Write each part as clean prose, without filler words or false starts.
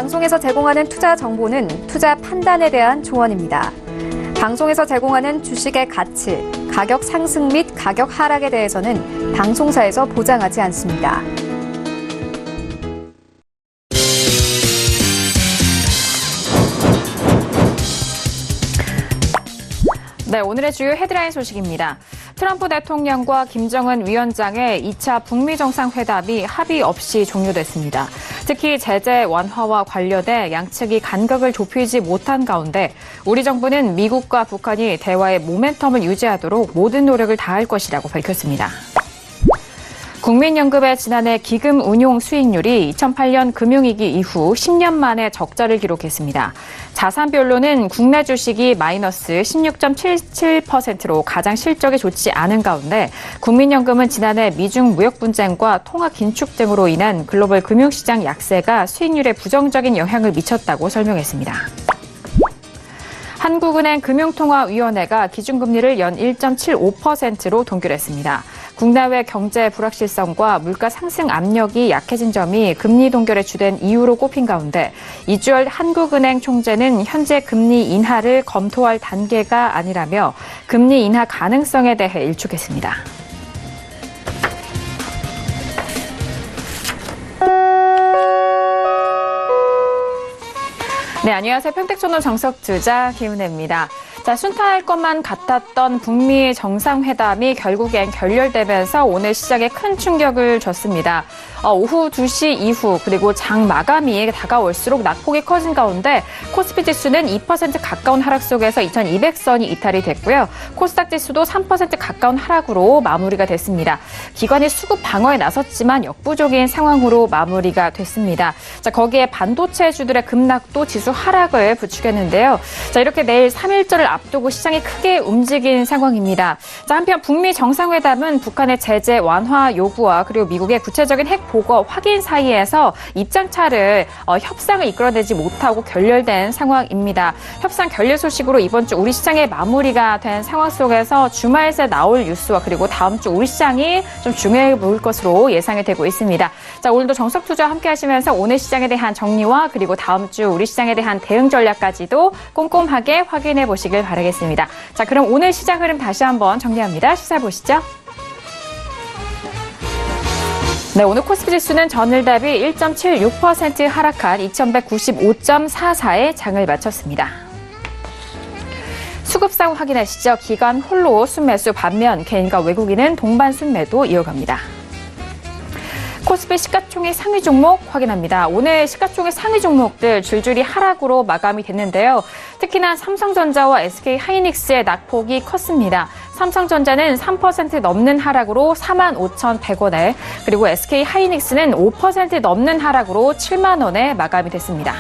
방송에서 제공하는 투자 정보는 투자 판단에 대한 조언입니다. 방송에서 제공하는 주식의 가치, 가격 상승 및 가격 하락에 대해서는 방송사에서 보장하지 않습니다. 네, 오늘의 주요 헤드라인 소식입니다. 트럼프 대통령과 김정은 위원장의 2차 북미 정상회담이 합의 없이 종료됐습니다. 특히 제재 완화와 관련해 양측이 간격을 좁히지 못한 가운데 우리 정부는 미국과 북한이 대화의 모멘텀을 유지하도록 모든 노력을 다할 것이라고 밝혔습니다. 국민연금의 지난해 기금 운용 수익률이 2008년 금융위기 이후 10년 만에 적자를 기록했습니다. 자산별로는 국내 주식이 마이너스 16.77%로 가장 실적이 좋지 않은 가운데 국민연금은 지난해 미중 무역 분쟁과 통화 긴축 등으로 인한 글로벌 금융시장 약세가 수익률에 부정적인 영향을 미쳤다고 설명했습니다. 한국은행 금융통화위원회가 기준금리를 연 1.75%로 동결했습니다. 국내외 경제 불확실성과 물가 상승 압력이 약해진 점이 금리 동결의 주된 이유로 꼽힌 가운데 이주열 한국은행 총재는 현재 금리 인하를 검토할 단계가 아니라며 금리 인하 가능성에 대해 일축했습니다. 네, 안녕하세요. 평택촌노 정석투자 김은혜입니다. 자, 순탄할 것만 같았던 북미 정상회담이 결국엔 결렬되면서 오늘 시장에 큰 충격을 줬습니다. 오후 2시 이후 그리고 장 마감이 다가올수록 낙폭이 커진 가운데 코스피 지수는 2% 가까운 하락 속에서 2200선이 이탈이 됐고요. 코스닥 지수도 3% 가까운 하락으로 마무리가 됐습니다. 기관이 수급 방어에 나섰지만 역부족인 상황으로 마무리가 됐습니다. 자, 거기에 반도체주들의 급락도 지수 하락을 부추겼는데요. 자, 이렇게 내일 3일절을 앞두고 시장이 크게 움직인 상황입니다. 자, 한편 북미 정상회담은 북한의 제재 완화 요구와 그리고 미국의 구체적인 핵 보고 확인 사이에서 입장차를 협상을 이끌어내지 못하고 결렬된 상황입니다. 협상 결렬 소식으로 이번 주 우리 시장의 마무리가 된 상황 속에서 주말 새 나올 뉴스와 그리고 다음 주 우리 시장이 좀 중요해 보일 것으로 예상이 되고 있습니다. 자, 오늘도 정석투자와 함께 하시면서 오늘 시장에 대한 정리와 그리고 다음 주 우리 시장에 대한 대응 전략까지도 꼼꼼하게 확인해 보시길 바라겠습니다. 자, 그럼 오늘 시장 흐름 다시 한번 정리합니다. 시사 보시죠. 네, 오늘 코스피 지수는 전일 대비 1.76% 하락한 2195.44에 장을 마쳤습니다. 수급상 확인하시죠. 기관 홀로 순매수 반면 개인과 외국인은 동반 순매도 이어갑니다. 코스피 시가총액 상위 종목 확인합니다. 오늘 시가총액 상위 종목들 줄줄이 하락으로 마감이 됐는데요. 특히나 삼성전자와 SK하이닉스의 낙폭이 컸습니다. 삼성전자는 3% 넘는 하락으로 45,100원에 그리고 SK하이닉스는 5% 넘는 하락으로 7만 원에 마감이 됐습니다.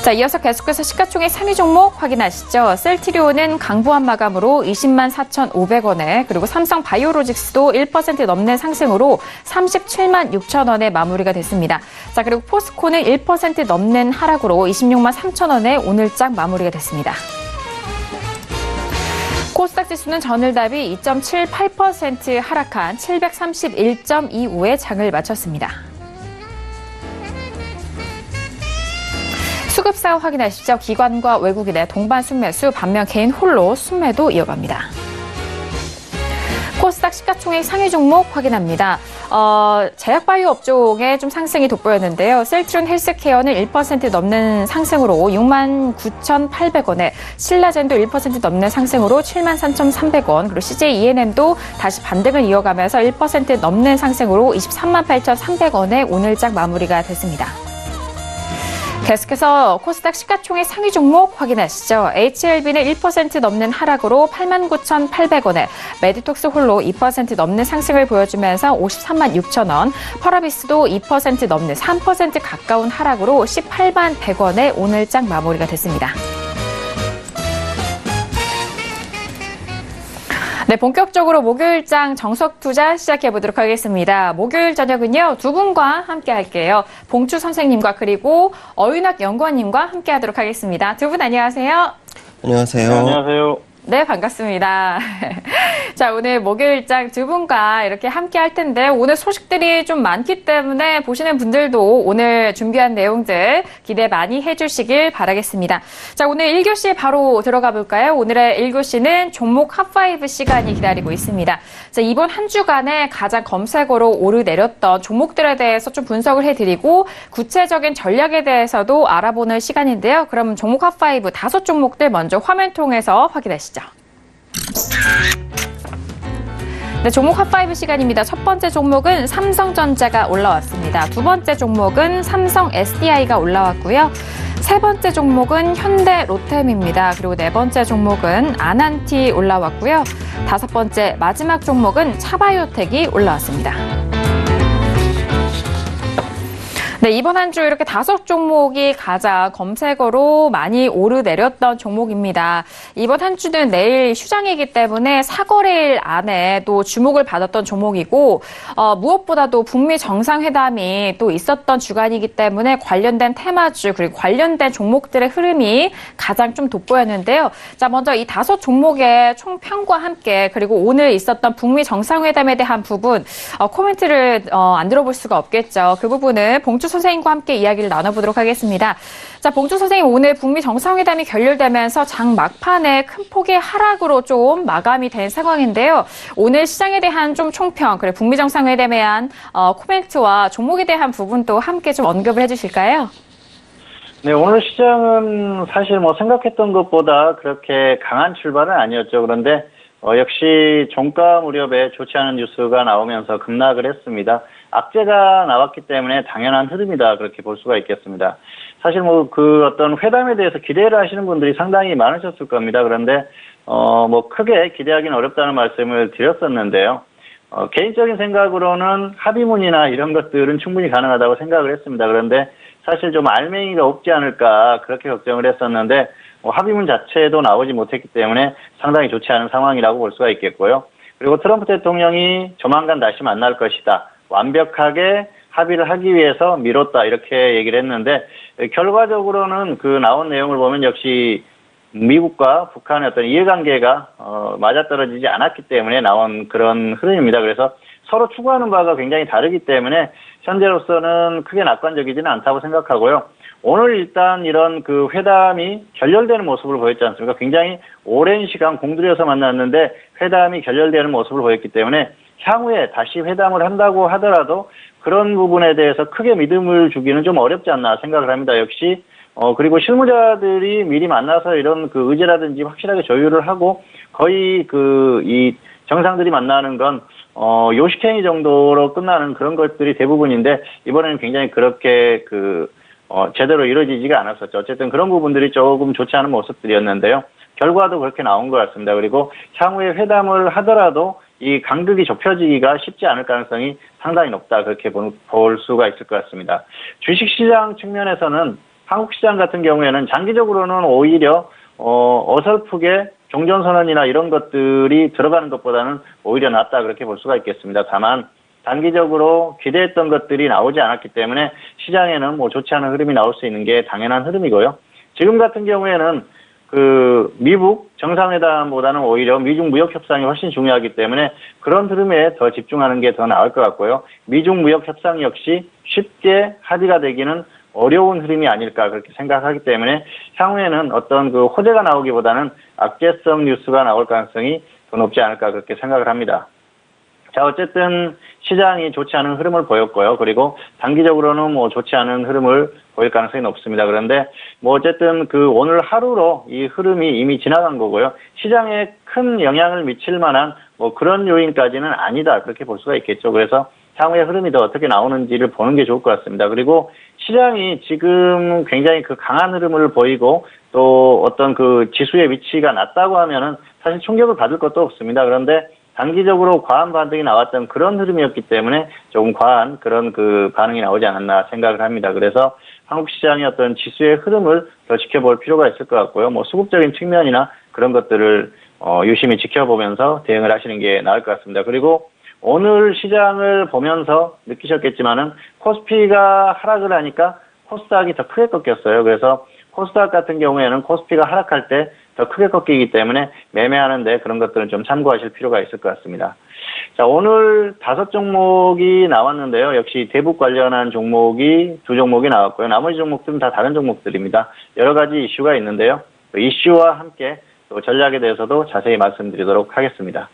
자, 이어서 계속해서 시가총액 상위 종목 확인하시죠. 셀트리온은 강보한 마감으로 20만 4,500원에 그리고 삼성바이오로직스도 1% 넘는 상승으로 37만 6천 원에 마무리가 됐습니다. 자, 그리고 포스코는 1% 넘는 하락으로 26만 3천 원에 오늘장 마무리가 됐습니다. 코스닥 지수는 전일 대비 2.78% 하락한 731.25에 장을 마쳤습니다. 수급상 확인하시죠. 기관과 외국인의 동반 순매수, 반면 개인 홀로 순매도 이어갑니다. 코스닥 시가총액 상위 종목 확인합니다. 제약바이오 업종에 좀 상승이 돋보였는데요. 셀트리온 헬스케어는 1% 넘는 상승으로 69,800원에 신라젠도 1% 넘는 상승으로 73,300원 그리고 CJ ENM도 다시 반등을 이어가면서 1% 넘는 상승으로 238,300원에 오늘장 마무리가 됐습니다. 계속해서 코스닥 시가총액 상위 종목 확인하시죠. HLB는 1% 넘는 하락으로 89,800원에 메디톡스 홀로 2% 넘는 상승을 보여주면서 53만 6천 원, 펄어비스도 2% 넘는 3% 가까운 하락으로 18만 100원에 오늘장 마무리가 됐습니다. 네, 본격적으로 목요일장 정석투자 시작해보도록 하겠습니다. 목요일 저녁은요, 두 분과 함께 할게요. 봉추 선생님과 그리고 어윤학 연구원님과 함께 하도록 하겠습니다. 두 분 안녕하세요. 안녕하세요. 네, 안녕하세요. 네, 반갑습니다. 자, 오늘 목요일장 두 분과 이렇게 함께 할 텐데 오늘 소식들이 좀 많기 때문에 보시는 분들도 오늘 준비한 내용들 기대 많이 해주시길 바라겠습니다. 자, 오늘 1교시 바로 들어가 볼까요? 오늘의 1교시는 종목 핫5 시간이 기다리고 있습니다. 자, 이번 한 주간에 가장 검색어로 오르내렸던 종목들에 대해서 좀 분석을 해드리고 구체적인 전략에 대해서도 알아보는 시간인데요. 그럼 종목 핫5 5종목들 먼저 화면 통해서 확인하시죠. 네, 종목 핫5 시간입니다. 첫 번째 종목은 삼성전자가 올라왔습니다. 두 번째 종목은 삼성 SDI가 올라왔고요. 세 번째 종목은 현대 로템입니다. 그리고 네 번째 종목은 아난티 올라왔고요. 다섯 번째 마지막 종목은 차바이오텍이 올라왔습니다. 네, 이번 한 주 이렇게 5종목이 가장 검색어로 많이 오르내렸던 종목입니다. 이번 한 주는 내일 휴장이기 때문에 사거래일 안에 또 주목을 받았던 종목이고 무엇보다도 북미 정상회담이 또 있었던 주간이기 때문에 관련된 테마주 그리고 관련된 종목들의 흐름이 가장 좀 돋보였는데요. 자, 먼저 이 5종목의 총평과 함께 그리고 오늘 있었던 북미 정상회담에 대한 부분 코멘트를 안 들어볼 수가 없겠죠. 그 부분은 봉주 선생님과 함께 이야기를 나눠보도록 하겠습니다. 자, 봉주 선생님, 오늘 북미 정상회담이 결렬되면서 장 막판에 큰 폭의 하락으로 좀 마감이 된 상황인데요. 오늘 시장에 대한 좀 총평, 그리고 북미 정상회담에 대한 코멘트와 종목에 대한 부분도 함께 좀 언급을 해주실까요? 네, 오늘 시장은 사실 생각했던 것보다 그렇게 강한 출발은 아니었죠. 그런데 역시 종가 무렵에 좋지 않은 뉴스가 나오면서 급락을 했습니다. 악재가 나왔기 때문에 당연한 흐름이다, 그렇게 볼 수가 있겠습니다. 사실 어떤 회담에 대해서 기대를 하시는 분들이 상당히 많으셨을 겁니다. 그런데 크게 기대하기는 어렵다는 말씀을 드렸었는데요. 개인적인 생각으로는 합의문이나 이런 것들은 충분히 가능하다고 생각을 했습니다. 그런데 사실 좀 알맹이가 없지 않을까, 그렇게 걱정을 했었는데 합의문 자체도 나오지 못했기 때문에 상당히 좋지 않은 상황이라고 볼 수가 있겠고요. 그리고 트럼프 대통령이 조만간 다시 만날 것이다, 완벽하게 합의를 하기 위해서 미뤘다, 이렇게 얘기를 했는데 결과적으로는 그 나온 내용을 보면 역시 미국과 북한의 어떤 이해관계가 맞아떨어지지 않았기 때문에 나온 그런 흐름입니다. 그래서 서로 추구하는 바가 굉장히 다르기 때문에 현재로서는 크게 낙관적이지는 않다고 생각하고요. 오늘 일단 이런 그 회담이 결렬되는 모습을 보였지 않습니까? 굉장히 오랜 시간 공들여서 만났는데 회담이 결렬되는 모습을 보였기 때문에 향후에 다시 회담을 한다고 하더라도 그런 부분에 대해서 크게 믿음을 주기는 좀 어렵지 않나 생각을 합니다. 역시 그리고 실무자들이 미리 만나서 이런 그 의제라든지 확실하게 조율을 하고 거의 이 정상들이 만나는 건 요식행위 정도로 끝나는 그런 것들이 대부분인데 이번에는 굉장히 그렇게 제대로 이루어지지가 않았었죠. 어쨌든 그런 부분들이 조금 좋지 않은 모습들이었는데요. 결과도 그렇게 나온 것 같습니다. 그리고 향후에 회담을 하더라도 이 간극이 좁혀지기가 쉽지 않을 가능성이 상당히 높다, 그렇게 볼 수가 있을 것 같습니다. 주식시장 측면에서는 한국 시장 같은 경우에는 장기적으로는 오히려 어설프게 종전선언이나 이런 것들이 들어가는 것보다는 오히려 낫다, 그렇게 볼 수가 있겠습니다. 다만 단기적으로 기대했던 것들이 나오지 않았기 때문에 시장에는 좋지 않은 흐름이 나올 수 있는 게 당연한 흐름이고요. 지금 같은 경우에는 미국 정상회담보다는 오히려 미중 무역 협상이 훨씬 중요하기 때문에 그런 흐름에 더 집중하는 게 더 나을 것 같고요. 미중 무역 협상 역시 쉽게 합의가 되기는 어려운 흐름이 아닐까, 그렇게 생각하기 때문에 향후에는 어떤 호재가 나오기보다는 악재성 뉴스가 나올 가능성이 더 높지 않을까, 그렇게 생각을 합니다. 자, 어쨌든 시장이 좋지 않은 흐름을 보였고요. 그리고 단기적으로는 좋지 않은 흐름을 보일 가능성이 높습니다. 그런데 어쨌든 오늘 하루로 이 흐름이 이미 지나간 거고요. 시장에 큰 영향을 미칠 만한 그런 요인까지는 아니다, 그렇게 볼 수가 있겠죠. 그래서 향후의 흐름이 더 어떻게 나오는지를 보는 게 좋을 것 같습니다. 그리고 시장이 지금 굉장히 강한 흐름을 보이고 또 어떤 지수의 위치가 낮다고 하면은 사실 충격을 받을 것도 없습니다. 그런데 단기적으로 과한 반등이 나왔던 그런 흐름이었기 때문에 조금 과한 그런 반응이 나오지 않았나 생각을 합니다. 그래서 한국 시장의 어떤 지수의 흐름을 더 지켜볼 필요가 있을 것 같고요. 수급적인 측면이나 그런 것들을 유심히 지켜보면서 대응을 하시는 게 나을 것 같습니다. 그리고 오늘 시장을 보면서 느끼셨겠지만은 코스피가 하락을 하니까 코스닥이 더 크게 꺾였어요. 그래서 코스닥 같은 경우에는 코스피가 하락할 때 더 크게 꺾이기 때문에 매매하는데 그런 것들은 좀 참고하실 필요가 있을 것 같습니다. 자, 오늘 5종목이 나왔는데요. 역시 대북 관련한 종목이 2종목이 나왔고요. 나머지 종목들은 다 다른 종목들입니다. 여러 가지 이슈가 있는데요. 그 이슈와 함께 또 전략에 대해서도 자세히 말씀드리도록 하겠습니다.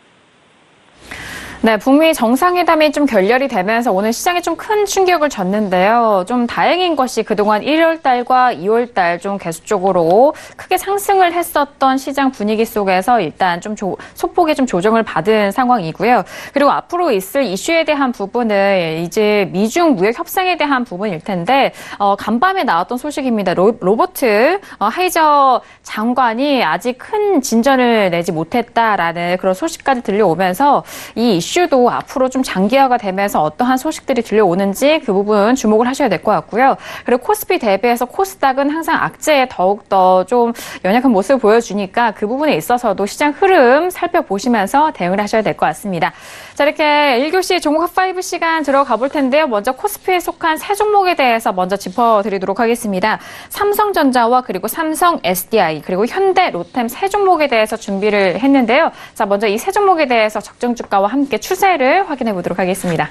네, 북미 정상회담이 좀 결렬이 되면서 오늘 시장에 좀 큰 충격을 줬는데요. 좀 다행인 것이 그동안 1월 달과 2월 달 좀 계속적으로 크게 상승을 했었던 시장 분위기 속에서 일단 좀 소폭의 좀 조정을 받은 상황이고요. 그리고 앞으로 있을 이슈에 대한 부분은 이제 미중 무역 협상에 대한 부분일 텐데 간밤에 나왔던 소식입니다. 로버트 하이저 장관이 아직 큰 진전을 내지 못했다라는 그런 소식까지 들려오면서 이 이슈도 앞으로 좀 장기화가 되면서 어떠한 소식들이 들려오는지 그 부분 주목을 하셔야 될 것 같고요. 그리고 코스피 대비해서 코스닥은 항상 악재에 더욱더 좀 연약한 모습을 보여주니까 그 부분에 있어서도 시장 흐름 살펴보시면서 대응을 하셔야 될 것 같습니다. 자, 이렇게 1교시 종목 핫5 시간 들어가 볼 텐데요. 먼저 코스피에 속한 세 종목에 대해서 먼저 짚어드리도록 하겠습니다. 삼성전자와 그리고 삼성 SDI 그리고 현대, 로템 세 종목에 대해서 준비를 했는데요. 자, 먼저 이 세 종목에 대해서 적정 주가와 함께 추세를 확인해 보도록 하겠습니다.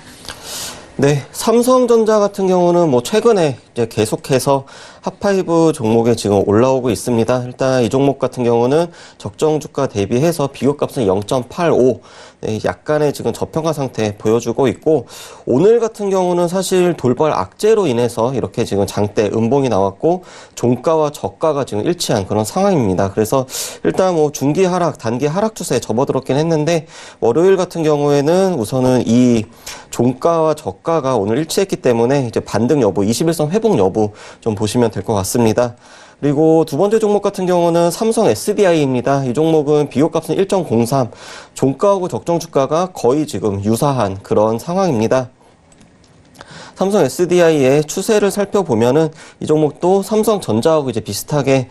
네, 삼성전자 같은 경우는 뭐 최근에 이제 계속해서 핫5 종목에 지금 올라오고 있습니다. 일단 이 종목 같은 경우는 적정 주가 대비해서 비교값은 0.85, 네, 약간의 지금 저평가 상태 보여주고 있고, 오늘 같은 경우는 사실 돌발 악재로 인해서 이렇게 지금 장대 음봉이 나왔고 종가와 저가가 지금 일치한 그런 상황입니다. 그래서 일단 뭐 중기 하락, 단기 하락 추세에 접어들었긴 했는데, 월요일 같은 경우에는 우선은 이 종가와 저가가 오늘 일치했기 때문에 이제 반등 여부, 21선 회복 여부 좀 보시면 될 것 같습니다. 그리고 두 번째 종목 같은 경우는 삼성 SDI입니다. 이 종목은 비교값은 1.03, 종가하고 적정 주가가 거의 지금 유사한 그런 상황입니다. 삼성 SDI의 추세를 살펴보면은 이 종목도 삼성전자하고 이제 비슷하게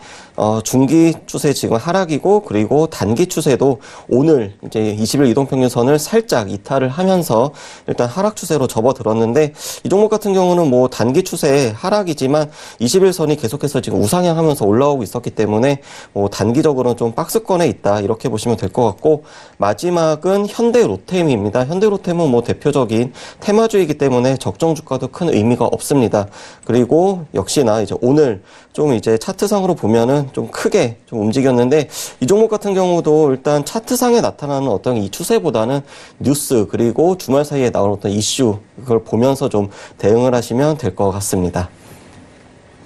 중기 추세 지금 하락이고, 그리고 단기 추세도 오늘 이제 20일 이동평균선을 살짝 이탈을 하면서 일단 하락 추세로 접어들었는데, 이 종목 같은 경우는 뭐 단기 추세 하락이지만 21선이 계속해서 지금 우상향하면서 올라오고 있었기 때문에 뭐 단기적으로는 좀 박스권에 있다 이렇게 보시면 될 것 같고, 마지막은 현대 로템입니다. 현대 로템은 뭐 대표적인 테마주이기 때문에 적정 주가도 큰 의미가 없습니다. 그리고 역시나 이제 오늘 좀 이제 차트상으로 보면은 좀 크게 좀 움직였는데, 이 종목 같은 경우도 일단 차트상에 나타나는 어떤 이 추세보다는 뉴스 그리고 주말 사이에 나오는 어떤 이슈, 그걸 보면서 좀 대응을 하시면 될 것 같습니다.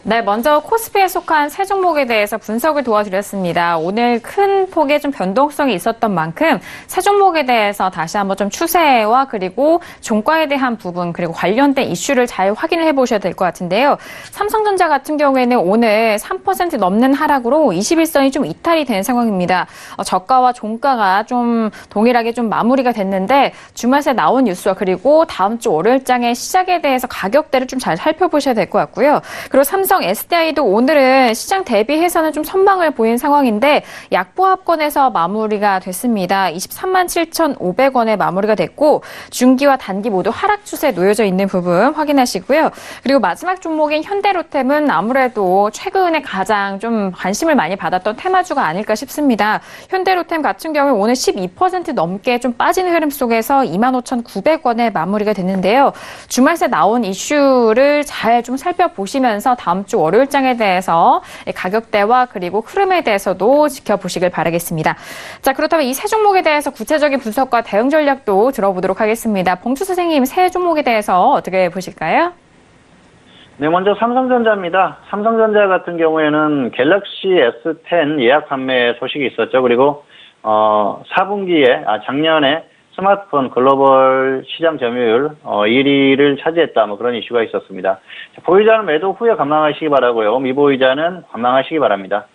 네, 먼저 코스피에 속한 세 종목에 대해서 분석을 도와드렸습니다. 오늘 큰 폭의 좀 변동성이 있었던 만큼 세 종목에 대해서 다시 한번 좀 추세와 그리고 종가에 대한 부분 그리고 관련된 이슈를 잘 확인을 해보셔야 될 것 같은데요. 삼성전자 같은 경우에는 오늘 3% 넘는 하락으로 21선이 좀 이탈이 된 상황입니다. 저가와 종가가 좀 동일하게 좀 마무리가 됐는데, 주말 새 나온 뉴스와 그리고 다음 주 월요일장의 시작에 대해서 가격대를 좀 잘 살펴보셔야 될 것 같고요. 그리고 삼성 SDI도 오늘은 시장 대비해서는 좀 선방을 보인 상황인데 약보합권에서 마무리가 됐습니다. 23만 7,500원에 마무리가 됐고, 중기와 단기 모두 하락 추세에 놓여져 있는 부분 확인하시고요. 그리고 마지막 종목인 현대로템은 아무래도 최근에 가장 좀 관심을 많이 받았던 테마주가 아닐까 싶습니다. 현대로템 같은 경우에 오늘 12% 넘게 좀 빠지는 흐름 속에서 25,900원에 마무리가 됐는데요. 주말 새 나온 이슈를 잘 좀 살펴보시면서 다음 주 월요일장에 대해서 가격대와 그리고 흐름에 대해서도 지켜보시길 바라겠습니다. 자, 그렇다면 이 세 종목에 대해서 구체적인 분석과 대응 전략도 들어보도록 하겠습니다. 봉투 선생님, 세 종목에 대해서 어떻게 보실까요? 네, 먼저 삼성전자입니다. 삼성전자 같은 경우에는 갤럭시 S10 예약 판매 소식이 있었죠. 그리고 4분기에 작년에 스마트폰 글로벌 시장 점유율 1위를 차지했다, 뭐 그런 이슈가 있었습니다. 보유자는 매도 후에 관망하시기 바라고요. 미보유자는 관망하시기 바랍니다.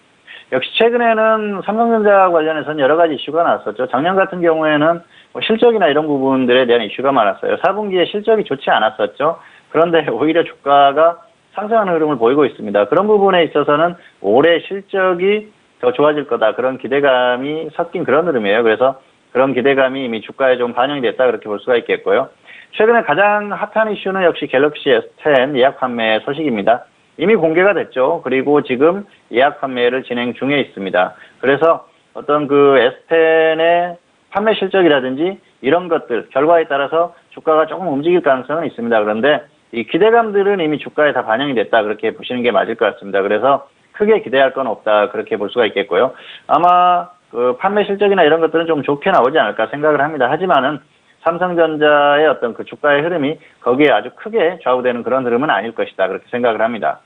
역시 최근에는 삼성전자 관련해서는 여러 가지 이슈가 나왔었죠. 작년 같은 경우에는 실적이나 이런 부분들에 대한 이슈가 많았어요. 4분기에 실적이 좋지 않았었죠. 그런데 오히려 주가가 상승하는 흐름을 보이고 있습니다. 그런 부분에 있어서는 올해 실적이 더 좋아질 거다, 그런 기대감이 섞인 그런 흐름이에요. 그래서 그런 기대감이 이미 주가에 좀 반영이 됐다, 그렇게 볼 수가 있겠고요. 최근에 가장 핫한 이슈는 역시 갤럭시 S10 예약 판매 소식입니다. 이미 공개가 됐죠. 그리고 지금 예약 판매를 진행 중에 있습니다. 그래서 어떤 그 에스텐의 판매 실적이라든지 이런 것들 결과에 따라서 주가가 조금 움직일 가능성은 있습니다. 그런데 이 기대감들은 이미 주가에 다 반영이 됐다 그렇게 보시는 게 맞을 것 같습니다. 그래서 크게 기대할 건 없다 그렇게 볼 수가 있겠고요. 아마 그 판매 실적이나 이런 것들은 좀 좋게 나오지 않을까 생각을 합니다. 하지만은 삼성전자의 어떤 그 주가의 흐름이 거기에 아주 크게 좌우되는 그런 흐름은 아닐 것이다 그렇게 생각을 합니다.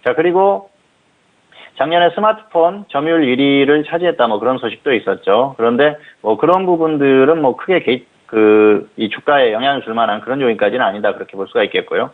자, 그리고 작년에 스마트폰 점유율 1위를 차지했다 뭐 그런 소식도 있었죠. 그런데 뭐 그런 부분들은 뭐 크게 이 주가에 영향을 줄 만한 그런 요인까지는 아니다 그렇게 볼 수가 있겠고요.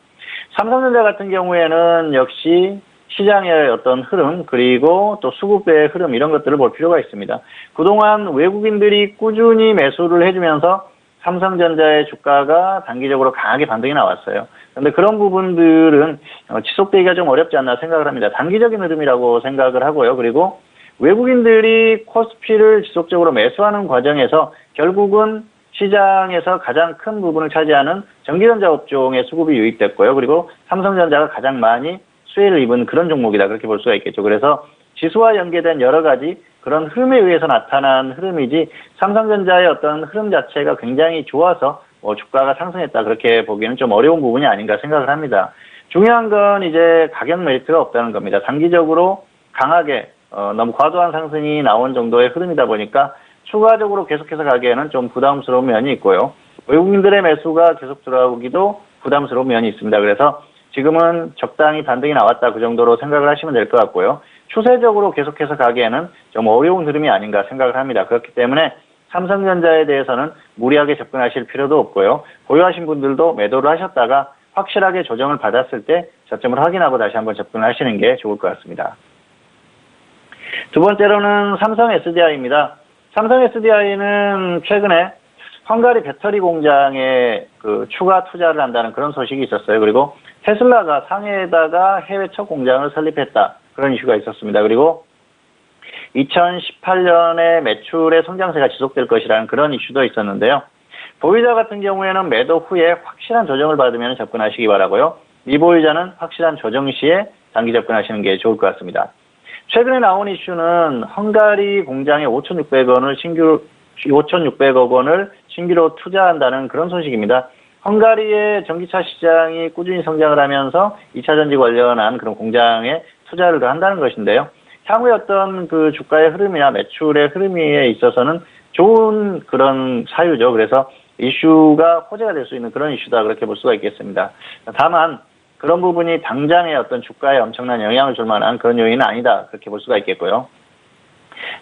삼성전자 같은 경우에는 역시 시장의 어떤 흐름 그리고 또 수급의 흐름 이런 것들을 볼 필요가 있습니다. 그동안 외국인들이 꾸준히 매수를 해주면서 삼성전자의 주가가 단기적으로 강하게 반등이 나왔어요. 그런데 그런 부분들은 지속되기가 좀 어렵지 않나 생각을 합니다. 단기적인 흐름이라고 생각을 하고요. 그리고 외국인들이 코스피를 지속적으로 매수하는 과정에서 결국은 시장에서 가장 큰 부분을 차지하는 전기전자 업종의 수급이 유입됐고요. 그리고 삼성전자가 가장 많이 수혜를 입은 그런 종목이다 그렇게 볼 수가 있겠죠. 그래서 지수와 연계된 여러 가지 그런 흐름에 의해서 나타난 흐름이지 삼성전자의 어떤 흐름 자체가 굉장히 좋아서 주가가 상승했다 그렇게 보기에는 좀 어려운 부분이 아닌가 생각을 합니다. 중요한 건 이제 가격 메리트가 없다는 겁니다. 단기적으로 강하게 너무 과도한 상승이 나온 정도의 흐름이다 보니까 추가적으로 계속해서 가기에는 좀 부담스러운 면이 있고요. 외국인들의 매수가 계속 들어오기도 부담스러운 면이 있습니다. 그래서 지금은 적당히 반등이 나왔다 그 정도로 생각을 하시면 될 것 같고요. 추세적으로 계속해서 가기에는 좀 어려운 흐름이 아닌가 생각을 합니다. 그렇기 때문에 삼성전자에 대해서는 무리하게 접근하실 필요도 없고요. 보유하신 분들도 매도를 하셨다가 확실하게 조정을 받았을 때 저점을 확인하고 다시 한번 접근을 하시는 게 좋을 것 같습니다. 두 번째로는 삼성 SDI입니다. 삼성 SDI는 최근에 헝가리 배터리 공장에 그 추가 투자를 한다는 그런 소식이 있었어요. 그리고 테슬라가 상해에다가 해외 첫 공장을 설립했다. 그런 이슈가 있었습니다. 그리고 2018년에 매출의 성장세가 지속될 것이라는 그런 이슈도 있었는데요. 보유자 같은 경우에는 매도 후에 확실한 조정을 받으면 접근하시기 바라고요. 미보유자는 확실한 조정 시에 단기 접근하시는 게 좋을 것 같습니다. 최근에 나온 이슈는 헝가리 공장에 5,600억 원을 신규로 투자한다는 그런 소식입니다. 헝가리의 전기차 시장이 꾸준히 성장을 하면서 2차 전지 관련한 그런 공장에 투자를 한다는 것인데요. 향후의 어떤 그 주가의 흐름이나 매출의 흐름에 있어서는 좋은 그런 사유죠. 그래서 이슈가 호재가 될 수 있는 그런 이슈다 그렇게 볼 수가 있겠습니다. 다만 그런 부분이 당장의 어떤 주가에 엄청난 영향을 줄 만한 그런 요인은 아니다 그렇게 볼 수가 있겠고요.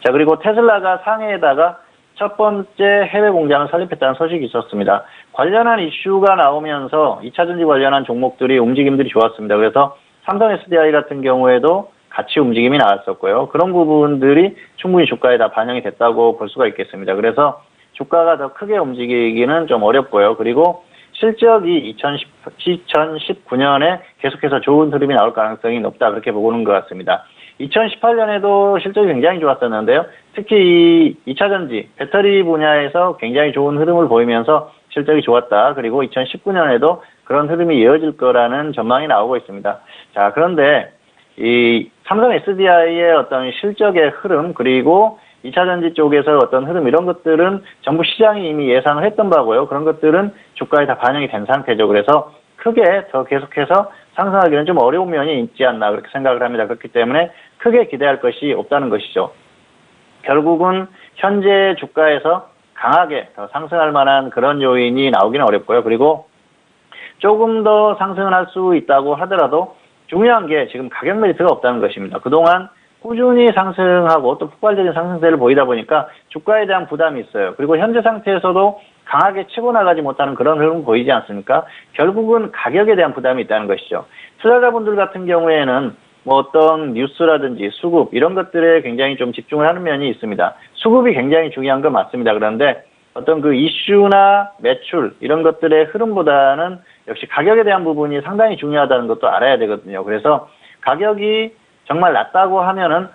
자, 그리고 테슬라가 상해에다가 첫 번째 해외 공장을 설립했다는 소식이 있었습니다. 관련한 이슈가 나오면서 2차 전지 관련한 종목들이 움직임들이 좋았습니다. 그래서 삼성 SDI 같은 경우에도 같이 움직임이 나왔었고요. 그런 부분들이 충분히 주가에 다 반영이 됐다고 볼 수가 있겠습니다. 그래서 주가가 더 크게 움직이기는 좀 어렵고요. 그리고 실적이 2019년에 계속해서 좋은 흐름이 나올 가능성이 높다 그렇게 보는 것 같습니다. 2018년에도 실적이 굉장히 좋았었는데요. 특히 이 2차 전지, 배터리 분야에서 굉장히 좋은 흐름을 보이면서 실적이 좋았다. 그리고 2019년에도 그런 흐름이 이어질 거라는 전망이 나오고 있습니다. 자, 그런데 이 삼성 SDI의 어떤 실적의 흐름 그리고 2차 전지 쪽에서 어떤 흐름 이런 것들은 전부 시장이 이미 예상을 했던 바고요. 그런 것들은 주가에 다 반영이 된 상태죠. 그래서 크게 더 계속해서 상승하기는 좀 어려운 면이 있지 않나 그렇게 생각을 합니다. 그렇기 때문에 크게 기대할 것이 없다는 것이죠. 결국은 현재 주가에서 강하게 더 상승할 만한 그런 요인이 나오기는 어렵고요. 그리고 조금 더 상승을 할 수 있다고 하더라도 중요한 게 지금 가격 메리트가 없다는 것입니다. 그동안 꾸준히 상승하고 또 폭발적인 상승세를 보이다 보니까 주가에 대한 부담이 있어요. 그리고 현재 상태에서도 강하게 치고 나가지 못하는 그런 흐름은 보이지 않습니까? 결국은 가격에 대한 부담이 있다는 것이죠. 투자자분들 같은 경우에는 뭐 어떤 뉴스라든지 수급 이런 것들에 굉장히 좀 집중을 하는 면이 있습니다. 수급이 굉장히 중요한 건 맞습니다. 그런데 어떤 그 이슈나 매출 이런 것들의 흐름보다는 역시 가격에 대한 부분이 상당히 중요하다는 것도 알아야 되거든요. 그래서 가격이 정말 낮다고 하면은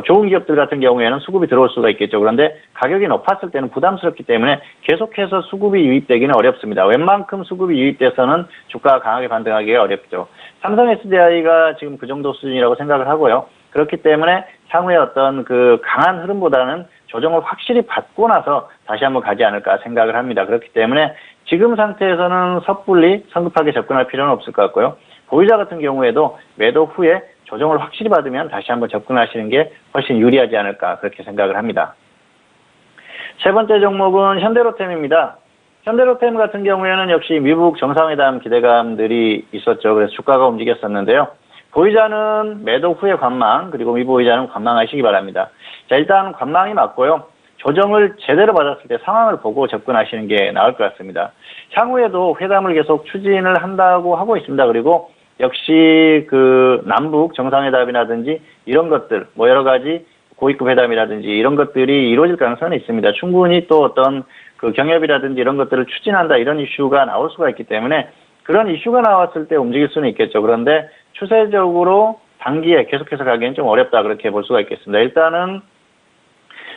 좋은 기업들 같은 경우에는 수급이 들어올 수가 있겠죠. 그런데 가격이 높았을 때는 부담스럽기 때문에 계속해서 수급이 유입되기는 어렵습니다. 웬만큼 수급이 유입돼서는 주가가 강하게 반등하기가 어렵죠. 삼성 SDI가 지금 그 정도 수준이라고 생각을 하고요. 그렇기 때문에 향후에 어떤 그 강한 흐름보다는 조정을 확실히 받고 나서 다시 한번 가지 않을까 생각을 합니다. 그렇기 때문에 지금 상태에서는 섣불리 성급하게 접근할 필요는 없을 것 같고요. 보유자 같은 경우에도 매도 후에 조정을 확실히 받으면 다시 한번 접근하시는 게 훨씬 유리하지 않을까 그렇게 생각을 합니다. 세 번째 종목은 현대로템입니다. 현대로템 같은 경우에는 역시 미국 정상회담 기대감들이 있었죠. 그래서 주가가 움직였었는데요. 보유자는 매도 후에 관망, 그리고 미보유자는 관망하시기 바랍니다. 자, 일단 관망이 맞고요. 조정을 제대로 받았을 때 상황을 보고 접근하시는 게 나을 것 같습니다. 향후에도 회담을 계속 추진을 한다고 하고 있습니다. 그리고 역시 그 남북 정상회담이라든지 이런 것들, 뭐 여러 가지 고위급 회담이라든지 이런 것들이 이루어질 가능성은 있습니다. 충분히 또 어떤 그 경협이라든지 이런 것들을 추진한다 이런 이슈가 나올 수가 있기 때문에 그런 이슈가 나왔을 때 움직일 수는 있겠죠. 그런데 추세적으로 단기에 계속해서 가기엔 좀 어렵다 그렇게 볼 수가 있겠습니다. 일단은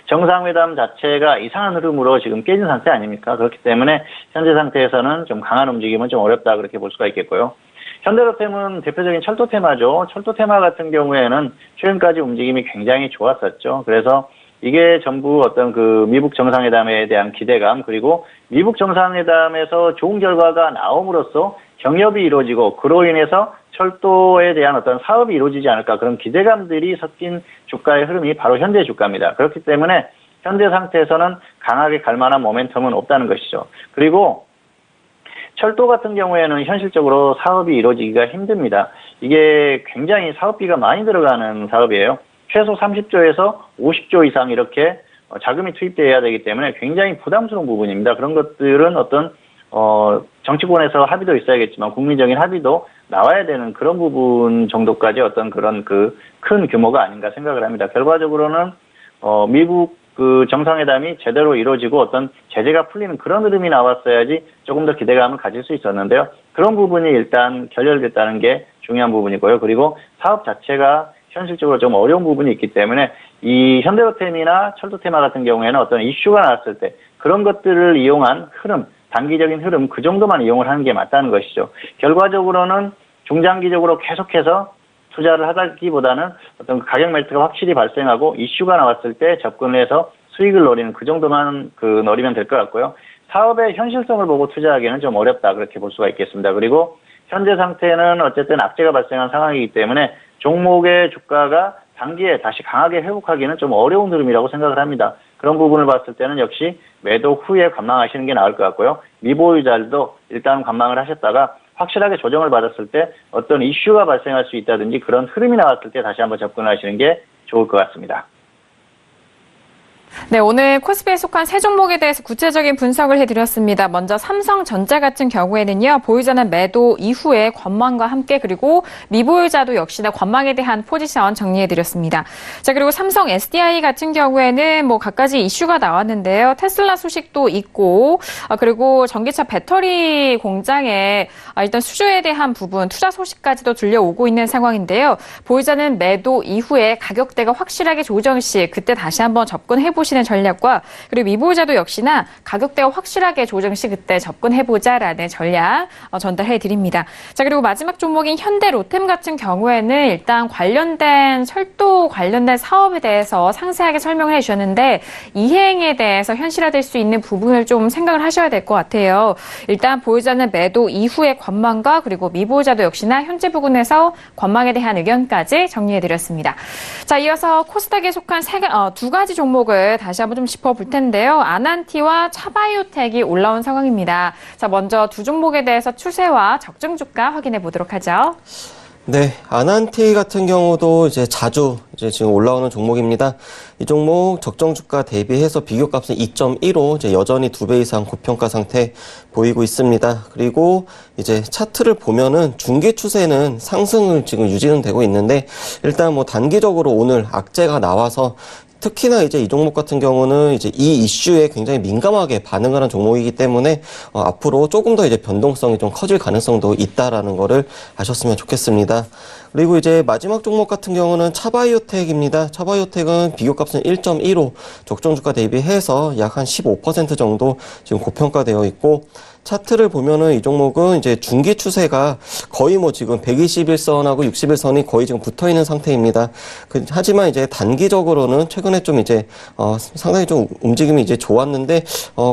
정상회담 자체가 이상한 흐름으로 지금 깨진 상태 아닙니까? 그렇기 때문에 현재 상태에서는 좀 강한 움직임은 좀 어렵다 그렇게 볼 수가 있겠고요. 현대로템은 대표적인 철도 테마죠. 철도 테마 같은 경우에는 최근까지 움직임이 굉장히 좋았었죠. 그래서 이게 전부 어떤 그 미국 정상회담에 대한 기대감, 그리고 미국 정상회담에서 좋은 결과가 나옴으로써 경협이 이루어지고 그로 인해서 철도에 대한 어떤 사업이 이루어지지 않을까 그런 기대감들이 섞인 주가의 흐름이 바로 현대 주가입니다. 그렇기 때문에 현재 상태에서는 강하게 갈 만한 모멘텀은 없다는 것이죠. 그리고 철도 같은 경우에는 현실적으로 사업이 이루어지기가 힘듭니다. 이게 굉장히 사업비가 많이 들어가는 사업이에요. 최소 30조에서 50조 이상 이렇게 자금이 투입돼야 되기 때문에 굉장히 부담스러운 부분입니다. 그런 것들은 어떤 정치권에서 합의도 있어야겠지만 국민적인 합의도 나와야 되는 그런 부분 정도까지 어떤 그런 그 큰 규모가 아닌가 생각을 합니다. 결과적으로는 미국 그 정상회담이 제대로 이루어지고 어떤 제재가 풀리는 그런 흐름이 나왔어야지 조금 더 기대감을 가질 수 있었는데요. 그런 부분이 일단 결렬됐다는 게 중요한 부분이고요. 그리고 사업 자체가 현실적으로 좀 어려운 부분이 있기 때문에 이 현대로템이나 철도테마 같은 경우에는 어떤 이슈가 나왔을 때 그런 것들을 이용한 흐름, 단기적인 흐름 그 정도만 이용을 하는 게 맞다는 것이죠. 결과적으로는 중장기적으로 계속해서 투자를 하기보다는 어떤 가격 멜트가 확실히 발생하고 이슈가 나왔을 때 접근을 해서 수익을 노리는 그 정도만 노리면 될 것 같고요. 사업의 현실성을 보고 투자하기에는 좀 어렵다 그렇게 볼 수가 있겠습니다. 그리고 현재 상태는 어쨌든 악재가 발생한 상황이기 때문에 종목의 주가가 단기에 다시 강하게 회복하기는 좀 어려운 흐름이라고 생각을 합니다. 그런 부분을 봤을 때는 역시 매도 후에 관망하시는 게 나을 것 같고요. 미보유자들도 일단 관망을 하셨다가 확실하게 조정을 받았을 때 어떤 이슈가 발생할 수 있다든지 그런 흐름이 나왔을 때 다시 한번 접근하시는 게 좋을 것 같습니다. 네, 오늘 코스피에 속한 세 종목에 대해서 구체적인 분석을 해드렸습니다. 먼저 삼성전자 같은 경우에는요, 보유자는 매도 이후에 관망과 함께 그리고 미보유자도 역시나 관망에 대한 포지션 정리해드렸습니다. 자, 그리고 삼성 SDI 같은 경우에는 뭐 갖가지 이슈가 나왔는데요. 테슬라 소식도 있고, 그리고 전기차 배터리 공장에 일단 수주에 대한 부분, 투자 소식까지도 들려오고 있는 상황인데요. 보유자는 매도 이후에 가격대가 확실하게 조정 시 그때 다시 한번 접근해보시는 전략과 그리고 미보유자도 역시나 가격대가 확실하게 조정 시 그때 접근해보자라는 전략 전달해드립니다. 자, 그리고 마지막 종목인 현대로템 같은 경우에는 일단 관련된 철도 관련된 사업에 대해서 상세하게 설명을 해주셨는데 이행에 대해서 현실화될 수 있는 부분을 좀 생각을 하셔야 될 것 같아요. 일단 보유자는 매도 이후의 관망과 그리고 미보유자도 역시나 현재 부분에서 관망에 대한 의견까지 정리해드렸습니다. 자, 이어서 코스닥에 속한 두 가지 종목을 다시 한번 좀 짚어볼 텐데요. 아난티와 차바이오텍이 올라온 상황입니다. 자, 먼저 두 종목에 대해서 추세와 적정 주가 확인해 보도록 하죠. 네, 아난티 같은 경우도 자주 지금 올라오는 종목입니다. 이 종목 적정 주가 대비해서 비교값은 2.15, 여전히 2배 이상 고평가 상태 보이고 있습니다. 그리고 차트를 보면은 중기 추세는 상승을 지금 유지는 되고 있는데 일단 뭐 단기적으로 오늘 악재가 나와서 특히나 이제 이 종목 같은 경우는 이제 이 이슈에 굉장히 민감하게 반응을 한 종목이기 때문에 앞으로 조금 더 이제 변동성이 좀 커질 가능성도 있다라는 거를 아셨으면 좋겠습니다. 그리고 이제 마지막 종목 같은 경우는 차바이오텍입니다. 차바이오텍은 비교값은 1.15, 적정주가 대비해서 약 한 15% 정도 지금 고평가되어 있고, 차트를 보면은 이 종목은 이제 중기 추세가 거의 뭐 지금 121선하고 60일선이 거의 지금 붙어 있는 상태입니다. 하지만 이제 단기적으로는 최근에 좀 이제 상당히 좀 움직임이 이제 좋았는데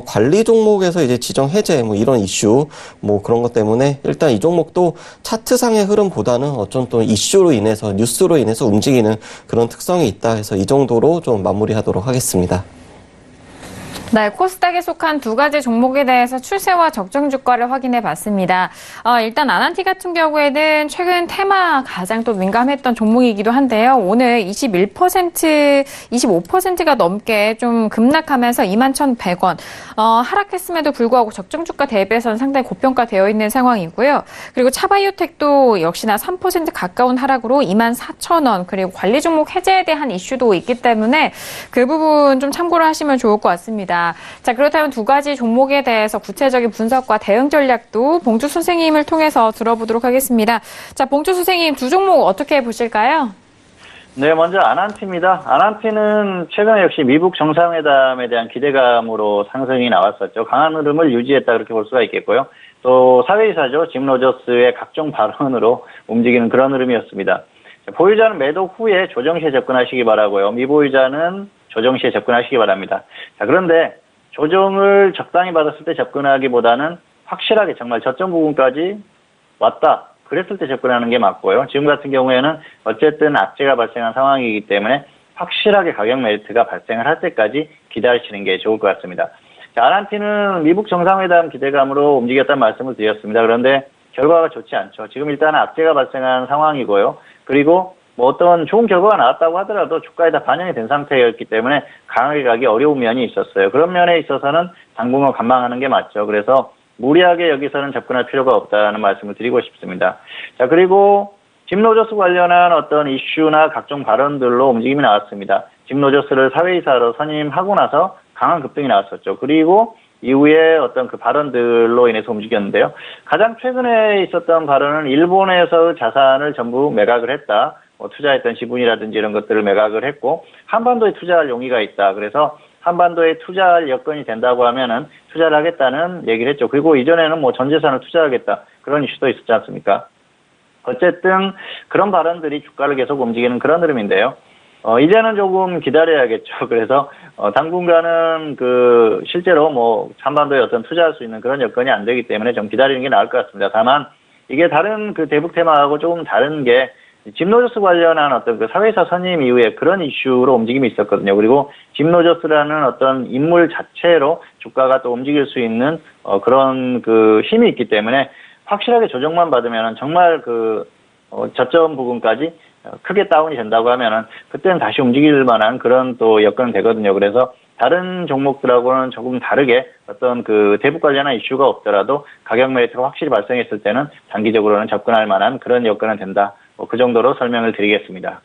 관리 종목에서 이제 지정 해제 뭐 이런 이슈 뭐 그런 것 때문에 일단 이 종목도 차트상의 흐름보다는 어떤 또 이슈로 인해서 뉴스로 인해서 움직이는 그런 특성이 있다 해서 이 정도로 좀 마무리하도록 하겠습니다. 네, 코스닥에 속한 두 가지 종목에 대해서 추세와 적정 주가를 확인해 봤습니다. 일단 아난티 같은 경우에는 최근 테마 가장 또 민감했던 종목이기도 한데요. 오늘 25%가 넘게 좀 급락하면서 21,100원. 하락했음에도 불구하고 적정 주가 대비해서는 상당히 고평가되어 있는 상황이고요. 그리고 차바이오텍도 역시나 3% 가까운 하락으로 24,000원. 그리고 관리 종목 해제에 대한 이슈도 있기 때문에 그 부분 좀 참고를 하시면 좋을 것 같습니다. 자, 그렇다면 두 가지 종목에 대해서 구체적인 분석과 대응 전략도 봉주 선생님을 통해서 들어보도록 하겠습니다. 자, 봉주 선생님 두 종목 어떻게 보실까요? 네, 먼저 아난티입니다. 아난티는 최근에 역시 미북 정상회담에 대한 기대감으로 상승이 나왔었죠. 강한 흐름을 유지했다 그렇게 볼 수가 있겠고요. 또 사회이사죠. 짐 로저스의 각종 발언으로 움직이는 그런 흐름이었습니다. 보유자는 매도 후에 조정 시에 접근하시기 바라고요. 미보유자는 조정 시에 접근하시기 바랍니다. 자, 그런데 조정을 적당히 받았을 때 접근하기보다는 확실하게 정말 저점 부분까지 왔다. 그랬을 때 접근하는 게 맞고요. 지금 같은 경우에는 어쨌든 악재가 발생한 상황이기 때문에 확실하게 가격 메리트가 발생을 할 때까지 기다리시는 게 좋을 것 같습니다. 자, 아난티는 미북 정상회담 기대감으로 움직였다는 말씀을 드렸습니다. 그런데 결과가 좋지 않죠. 지금 일단 악재가 발생한 상황이고요. 그리고 뭐 어떤 좋은 결과가 나왔다고 하더라도 주가에 다 반영이 된 상태였기 때문에 강하게 가기 어려운 면이 있었어요. 그런 면에 있어서는 당분간 관망하는 게 맞죠. 그래서 무리하게 여기서는 접근할 필요가 없다는 말씀을 드리고 싶습니다. 자, 그리고 짐 로저스 관련한 어떤 이슈나 각종 발언들로 움직임이 나왔습니다. 짐 로저스를 사회이사로 선임하고 나서 강한 급등이 나왔었죠. 그리고 이후에 어떤 그 발언들로 인해서 움직였는데요. 가장 최근에 있었던 발언은 일본에서 자산을 전부 매각을 했다. 투자했던 지분이라든지 이런 것들을 매각을 했고 한반도에 투자할 용의가 있다. 그래서 한반도에 투자할 여건이 된다고 하면은 투자를 하겠다는 얘기를 했죠. 그리고 이전에는 뭐 전 재산을 투자하겠다. 그런 이슈도 있었지 않습니까? 어쨌든 그런 발언들이 주가를 계속 움직이는 그런 흐름인데요. 이제는 조금 기다려야겠죠. 그래서 당분간은 실제로 뭐 한반도에 어떤 투자할 수 있는 그런 여건이 안 되기 때문에 좀 기다리는 게 나을 것 같습니다. 다만 이게 다른 대북 테마하고 조금 다른 게 짐 로저스 관련한 어떤 사회이사 선임 이후에 그런 이슈로 움직임이 있었거든요. 그리고 짐 로저스라는 어떤 인물 자체로 주가가 또 움직일 수 있는 그런 힘이 있기 때문에 확실하게 조정만 받으면 정말 저점 부분까지 크게 다운이 된다고 하면은 그때는 다시 움직일 만한 그런 또 여건은 되거든요. 그래서 다른 종목들하고는 조금 다르게 어떤 대북 관련한 이슈가 없더라도 가격 메리트가 확실히 발생했을 때는 단기적으로는 접근할 만한 그런 여건은 된다. 그 정도로 설명을 드리겠습니다.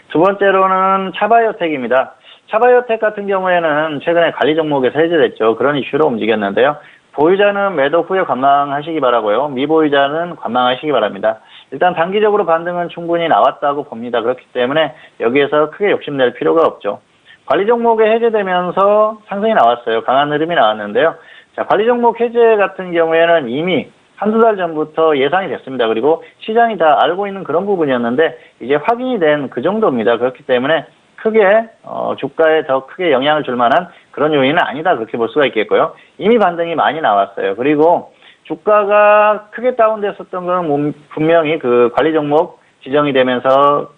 두 번째로는 차바이오텍입니다. 차바이오텍 같은 경우에는 최근에 관리 종목에서 해제됐죠. 그런 이슈로 움직였는데요. 보유자는 매도 후에 관망하시기 바라고요. 미보유자는 관망하시기 바랍니다. 일단 단기적으로 반등은 충분히 나왔다고 봅니다. 그렇기 때문에 여기에서 크게 욕심낼 필요가 없죠. 관리 종목에 해제되면서 상승이 나왔어요. 강한 흐름이 나왔는데요. 자, 관리 종목 해제 같은 경우에는 이미 한두 달 전부터 예상이 됐습니다. 그리고 시장이 다 알고 있는 그런 부분이었는데 이제 확인이 된 그 정도입니다. 그렇기 때문에 크게 주가에 더 크게 영향을 줄 만한 그런 요인은 아니다. 그렇게 볼 수가 있겠고요. 이미 반등이 많이 나왔어요. 그리고 주가가 크게 다운됐었던 건 분명히 관리 종목 지정이 되면서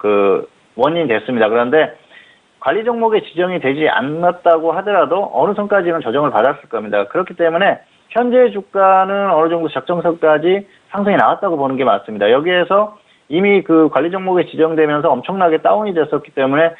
원인이 됐습니다. 그런데 관리 종목에 지정이 되지 않았다고 하더라도 어느 선까지는 조정을 받았을 겁니다. 그렇기 때문에 현재 주가는 어느 정도 적정선까지 상승이 나왔다고 보는 게 맞습니다. 여기에서 이미 관리 종목에 지정되면서 엄청나게 다운이 됐었기 때문에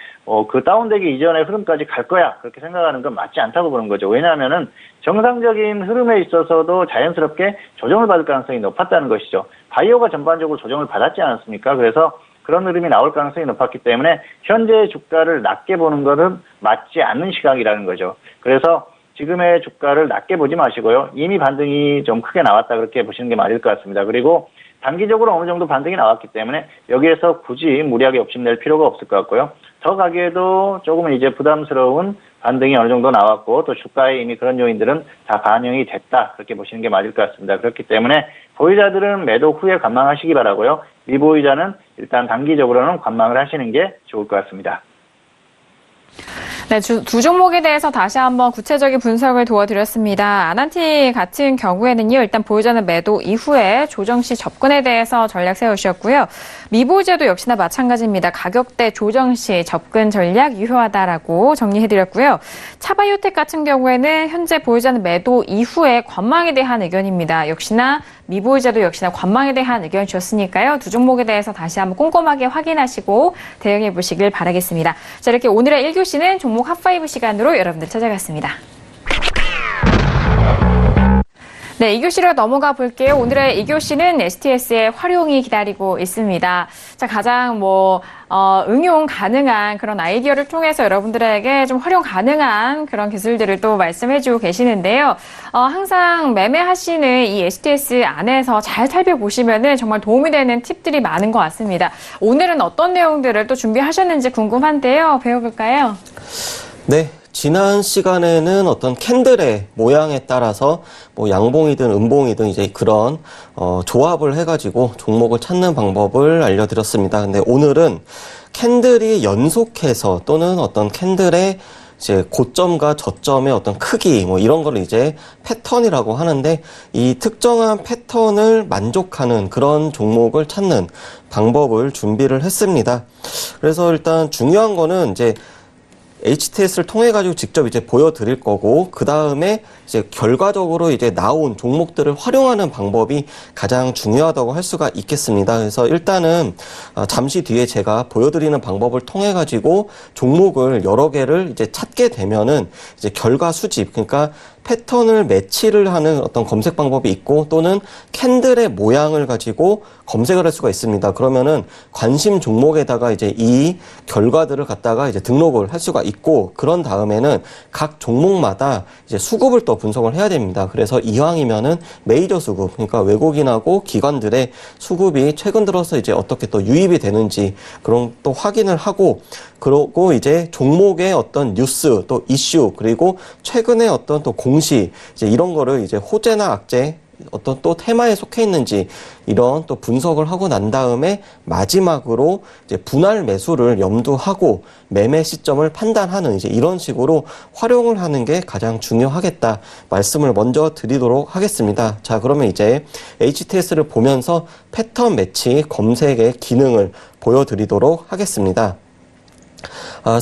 다운되기 이전의 흐름까지 갈 거야 그렇게 생각하는 건 맞지 않다고 보는 거죠. 왜냐하면은 정상적인 흐름에 있어서도 자연스럽게 조정을 받을 가능성이 높았다는 것이죠. 바이오가 전반적으로 조정을 받았지 않았습니까? 그래서 그런 흐름이 나올 가능성이 높았기 때문에 현재 주가를 낮게 보는 것은 맞지 않는 시각이라는 거죠. 그래서 지금의 주가를 낮게 보지 마시고요. 이미 반등이 좀 크게 나왔다 그렇게 보시는 게 맞을 것 같습니다. 그리고 단기적으로 어느 정도 반등이 나왔기 때문에 여기에서 굳이 무리하게 욕심낼 필요가 없을 것 같고요. 더 가기에도 조금은 이제 부담스러운 반등이 어느 정도 나왔고 또 주가에 이미 그런 요인들은 다 반영이 됐다 그렇게 보시는 게 맞을 것 같습니다. 그렇기 때문에 보유자들은 매도 후에 관망하시기 바라고요. 미보유자는 일단 단기적으로는 관망을 하시는 게 좋을 것 같습니다. 네, 두 종목에 대해서 다시 한번 구체적인 분석을 도와드렸습니다. 아난티 같은 경우에는요, 일단 보유자는 매도 이후에 조정 시 접근에 대해서 전략 세우셨고요. 미보유자도 역시나 마찬가지입니다. 가격대 조정 시 접근 전략 유효하다라고 정리해드렸고요. 차바이오텍 같은 경우에는 현재 보유자는 매도 이후에 관망에 대한 의견입니다. 역시나 미보유자도 역시나 관망에 대한 의견을 주셨으니까요. 두 종목에 대해서 다시 한번 꼼꼼하게 확인하시고 대응해 보시길 바라겠습니다. 자, 이렇게 오늘의 1교시는 종목 핫5 시간으로 여러분들 찾아갔습니다. 네, 2교시로 넘어가 볼게요. 오늘의 2교시는 STS의 활용이 기다리고 있습니다. 자, 가장 응용 가능한 그런 아이디어를 통해서 여러분들에게 좀 활용 가능한 그런 기술들을 또 말씀해주고 계시는데요. 항상 매매하시는 이 STS 안에서 잘 살펴보시면은 정말 도움이 되는 팁들이 많은 것 같습니다. 오늘은 어떤 내용들을 또 준비하셨는지 궁금한데요. 배워볼까요? 네. 지난 시간에는 어떤 캔들의 모양에 따라서 뭐 양봉이든 음봉이든 이제 그런 조합을 해가지고 종목을 찾는 방법을 알려드렸습니다. 근데 오늘은 캔들이 연속해서 또는 어떤 캔들의 이제 고점과 저점의 어떤 크기 뭐 이런 거를 이제 패턴이라고 하는데 이 특정한 패턴을 만족하는 그런 종목을 찾는 방법을 준비를 했습니다. 그래서 일단 중요한 거는 이제 HTS를 통해 가지고 직접 이제 보여드릴 거고 그 다음에 이제 결과적으로 이제 나온 종목들을 활용하는 방법이 가장 중요하다고 할 수가 있겠습니다. 그래서 일단은 잠시 뒤에 제가 보여드리는 방법을 통해 가지고 종목을 여러 개를 이제 찾게 되면은 이제 결과 수집 그러니까 패턴을 매치를 하는 어떤 검색 방법이 있고 또는 캔들의 모양을 가지고 검색을 할 수가 있습니다. 그러면은 관심 종목에다가 이제 이 결과들을 갖다가 이제 등록을 할 수가 있고 그런 다음에는 각 종목마다 이제 수급을 또 분석을 해야 됩니다. 그래서 이왕이면은 메이저 수급 그러니까 외국인하고 기관들의 수급이 최근 들어서 이제 어떻게 또 유입이 되는지 그런 또 확인을 하고 그러고 이제 종목의 어떤 뉴스 또 이슈 그리고 최근에 어떤 또 공시 이제 이런 거를 이제 호재나 악재 어떤 또 테마에 속해 있는지 이런 또 분석을 하고 난 다음에 마지막으로 이제 분할 매수를 염두하고 매매 시점을 판단하는 이제 이런 식으로 활용을 하는 게 가장 중요하겠다 말씀을 먼저 드리도록 하겠습니다. 자, 그러면 이제 HTS를 보면서 패턴 매치 검색의 기능을 보여드리도록 하겠습니다.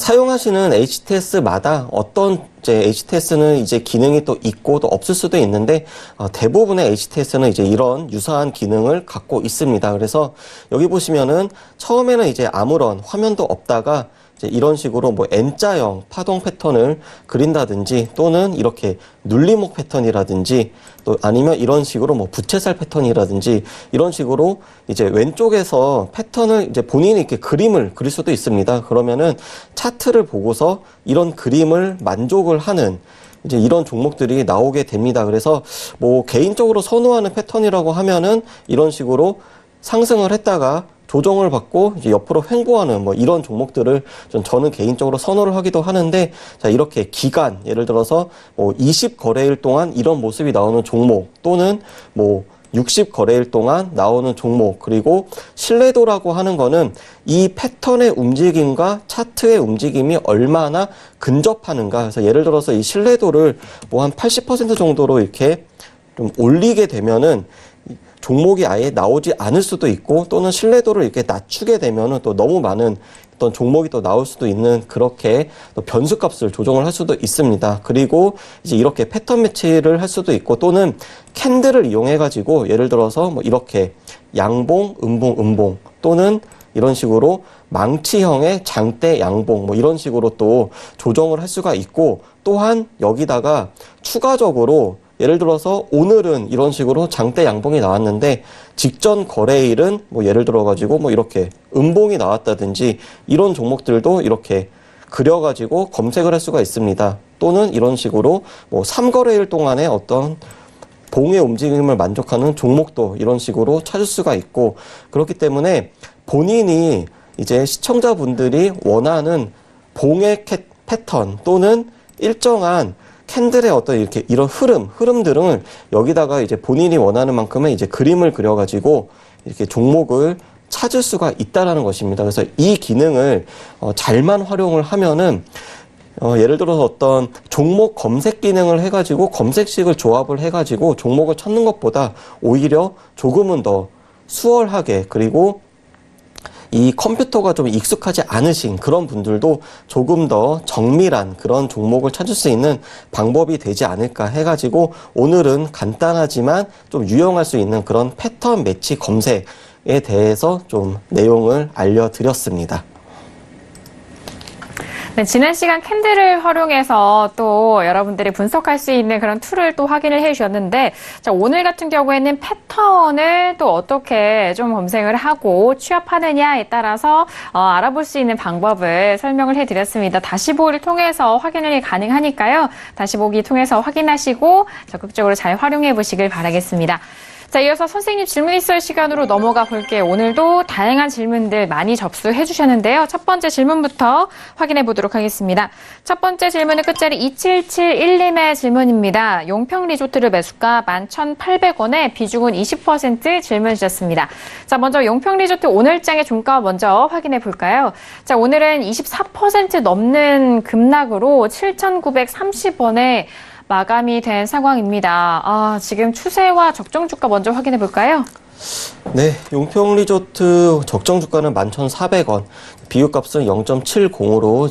사용하시는 HTS마다 어떤 이제 HTS는 이제 기능이 또 있고 또 없을 수도 있는데 대부분의 HTS는 이제 이런 유사한 기능을 갖고 있습니다. 그래서 여기 보시면은 처음에는 이제 아무런 화면도 없다가 이제 이런 식으로 뭐 N자형 파동 패턴을 그린다든지 또는 이렇게 눌림목 패턴이라든지 또 아니면 이런 식으로 뭐 부채살 패턴이라든지 이런 식으로 이제 왼쪽에서 패턴을 이제 본인이 이렇게 그림을 그릴 수도 있습니다. 그러면은 차트를 보고서 이런 그림을 만족을 하는 이제 이런 종목들이 나오게 됩니다. 그래서 뭐 개인적으로 선호하는 패턴이라고 하면은 이런 식으로 상승을 했다가 조정을 받고 이제 옆으로 횡보하는 뭐 이런 종목들을 저는 개인적으로 선호를 하기도 하는데 자 이렇게 기간 예를 들어서 뭐 20거래일 동안 이런 모습이 나오는 종목 또는 뭐 60거래일 동안 나오는 종목 그리고 신뢰도라고 하는 거는 이 패턴의 움직임과 차트의 움직임이 얼마나 근접하는가 그래서 예를 들어서 이 신뢰도를 뭐 한 80% 정도로 이렇게 좀 올리게 되면은 종목이 아예 나오지 않을 수도 있고 또는 신뢰도를 이렇게 낮추게 되면은 또 너무 많은 어떤 종목이 또 나올 수도 있는 그렇게 또 변수값을 조정을 할 수도 있습니다. 그리고 이제 이렇게 패턴 매치를 할 수도 있고 또는 캔들을 이용해 가지고 예를 들어서 뭐 이렇게 양봉, 음봉 또는 이런 식으로 망치형의 장대 양봉 뭐 이런 식으로 또 조정을 할 수가 있고 또한 여기다가 추가적으로 예를 들어서 오늘은 이런 식으로 장대 양봉이 나왔는데 직전 거래일은 뭐 예를 들어 가지고 뭐 이렇게 음봉이 나왔다든지 이런 종목들도 이렇게 그려가지고 검색을 할 수가 있습니다. 또는 이런 식으로 뭐 3거래일 동안의 어떤 봉의 움직임을 만족하는 종목도 이런 식으로 찾을 수가 있고, 그렇기 때문에 본인이 이제 시청자분들이 원하는 봉의 패턴 또는 일정한 캔들의 어떤 이렇게 이런 흐름들을 여기다가 이제 본인이 원하는 만큼의 이제 그림을 그려가지고 이렇게 종목을 찾을 수가 있다라는 것입니다. 그래서 이 기능을 잘만 활용을 하면은 예를 들어서 어떤 종목 검색 기능을 해가지고 검색식을 조합을 해가지고 종목을 찾는 것보다 오히려 조금은 더 수월하게, 그리고 이 컴퓨터가 좀 익숙하지 않으신 그런 분들도 조금 더 정밀한 그런 종목을 찾을 수 있는 방법이 되지 않을까 해가지고 오늘은 간단하지만 좀 유용할 수 있는 그런 패턴 매치 검색에 대해서 좀 내용을 알려드렸습니다. 네, 지난 시간 캔들을 활용해서 또 여러분들이 분석할 수 있는 그런 툴을 또 확인을 해 주셨는데, 자, 오늘 같은 경우에는 패턴을 또 어떻게 좀 검색을 하고 취합하느냐에 따라서 알아볼 수 있는 방법을 설명을 해 드렸습니다. 다시 보기를 통해서 확인이 가능하니까요. 다시 보기 통해서 확인하시고 적극적으로 잘 활용해 보시길 바라겠습니다. 자, 이어서 선생님 질문 있을 시간으로 넘어가 볼게요. 오늘도 다양한 질문들 많이 접수해 주셨는데요. 첫 번째 질문부터 확인해 보도록 하겠습니다. 첫 번째 질문은 끝자리 2771님의 질문입니다. 용평 리조트를 매수가 11,800원에 비중은 20% 질문 주셨습니다. 자, 먼저 용평 리조트 오늘장의 종가 먼저 확인해 볼까요? 자, 오늘은 24% 넘는 급락으로 7,930원에 마감이 된 상황입니다. 지금 추세와 적정 주가 먼저 확인해 볼까요? 네, 용평 리조트 적정 주가는 11,400원, 비교값은 0.70으로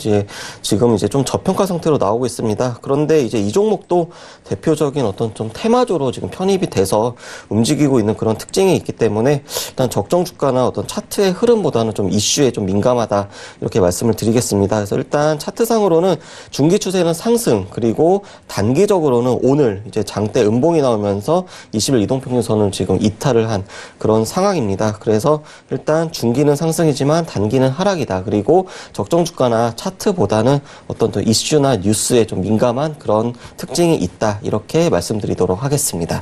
지금 이제 좀 저평가 상태로 나오고 있습니다. 그런데 이제 이 종목도 대표적인 어떤 좀 테마주로 지금 편입이 돼서 움직이고 있는 그런 특징이 있기 때문에 일단 적정 주가나 어떤 차트의 흐름보다는 좀 이슈에 좀 민감하다, 이렇게 말씀을 드리겠습니다. 그래서 일단 차트상으로는 중기 추세는 상승, 그리고 단기적으로는 오늘 이제 장대 음봉이 나오면서 20일 이동평균선을 지금 이탈을 한 그런 상황입니다. 그래서 일단 중기는 상승이지만 단기는 하락이다. 그리고 적정 주가나 차트보다는 어떤 또 이슈나 뉴스에 좀 민감한 그런 특징이 있다, 이렇게 말씀드리도록 하겠습니다.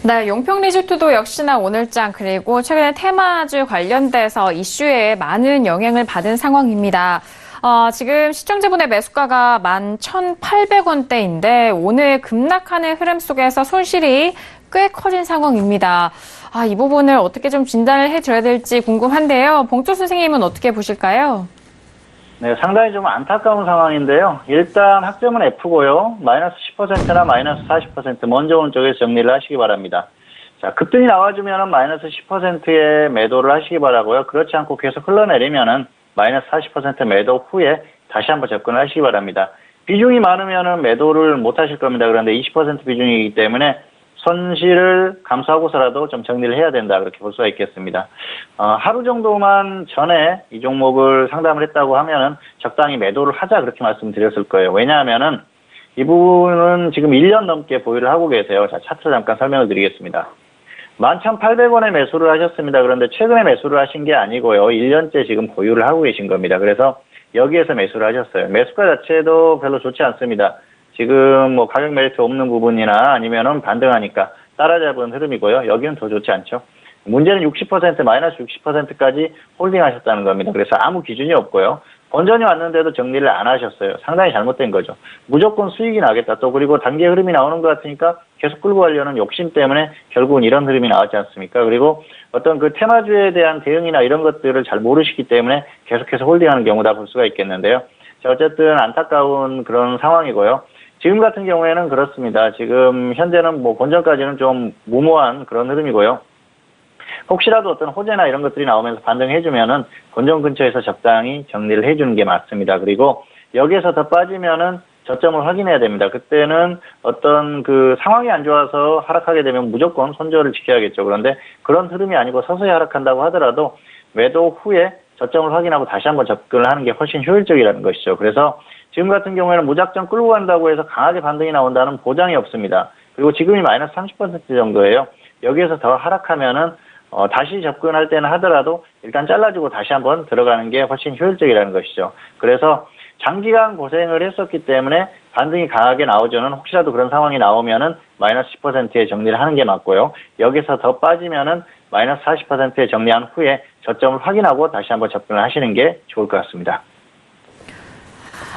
네, 용평 리조트도 역시나 오늘장 그리고 최근에 테마주 관련돼서 이슈에 많은 영향을 받은 상황입니다. 지금 시청자분의 매수가가 11,800원대인데 오늘 급락하는 흐름 속에서 손실이 꽤 커진 상황입니다. 이 부분을 어떻게 좀 진단을 해줘야 될지 궁금한데요. 봉조 선생님은 어떻게 보실까요? 네, 상당히 좀 안타까운 상황인데요. 일단 학점은 F고요. 마이너스 10%나 마이너스 40% 먼저 오른쪽에서 정리를 하시기 바랍니다. 자, 급등이 나와주면은 마이너스 10%의 매도를 하시기 바라고요. 그렇지 않고 계속 흘러내리면은 마이너스 40% 매도 후에 다시 한번 접근을 하시기 바랍니다. 비중이 많으면은 매도를 못 하실 겁니다. 그런데 20% 비중이기 때문에 손실을 감수하고서라도 좀 정리를 해야 된다, 그렇게 볼 수가 있겠습니다. 하루 정도만 전에 이 종목을 상담을 했다고 하면은 적당히 매도를 하자, 그렇게 말씀드렸을 거예요. 왜냐하면은 이 부분은 지금 1년 넘게 보유를 하고 계세요. 자, 차트 잠깐 설명을 드리겠습니다. 11,800원에 매수를 하셨습니다. 그런데 최근에 매수를 하신 게 아니고요. 1년째 지금 보유를 하고 계신 겁니다. 그래서 여기에서 매수를 하셨어요. 매수가 자체도 별로 좋지 않습니다. 지금 뭐 가격 메리트 없는 부분이나 아니면은 반등하니까 따라잡은 흐름이고요. 여기는 더 좋지 않죠. 문제는 60%, 마이너스 60%까지 홀딩하셨다는 겁니다. 그래서 아무 기준이 없고요. 본전이 왔는데도 정리를 안 하셨어요. 상당히 잘못된 거죠. 무조건 수익이 나겠다. 또 그리고 단기 흐름이 나오는 것 같으니까 계속 끌고 가려는 욕심 때문에 결국은 이런 흐름이 나왔지 않습니까? 그리고 어떤 그 테마주에 대한 대응이나 이런 것들을 잘 모르시기 때문에 계속해서 홀딩하는 경우다 볼 수가 있겠는데요. 자, 어쨌든 안타까운 그런 상황이고요. 지금 같은 경우에는 그렇습니다. 지금 현재는 뭐 본전까지는 좀 무모한 그런 흐름이고요. 혹시라도 어떤 호재나 이런 것들이 나오면서 반등해주면은 본전 근처에서 적당히 정리를 해주는 게 맞습니다. 그리고 여기에서 더 빠지면은 저점을 확인해야 됩니다. 그때는 어떤 그 상황이 안 좋아서 하락하게 되면 무조건 손절을 지켜야겠죠. 그런데 그런 흐름이 아니고 서서히 하락한다고 하더라도 매도 후에 저점을 확인하고 다시 한번 접근을 하는 게 훨씬 효율적이라는 것이죠. 그래서 지금 같은 경우에는 무작정 끌고 간다고 해서 강하게 반등이 나온다는 보장이 없습니다. 그리고 지금이 마이너스 30% 정도예요. 여기에서 더 하락하면은 다시 접근할 때는 하더라도 일단 잘라주고 다시 한번 들어가는 게 훨씬 효율적이라는 것이죠. 그래서 장기간 고생을 했었기 때문에 반등이 강하게 나오죠는 혹시라도 그런 상황이 나오면은 마이너스 10%에 정리를 하는 게 맞고요. 여기서 더 빠지면은 마이너스 40%에 정리한 후에 저점을 확인하고 다시 한번 접근을 하시는 게 좋을 것 같습니다.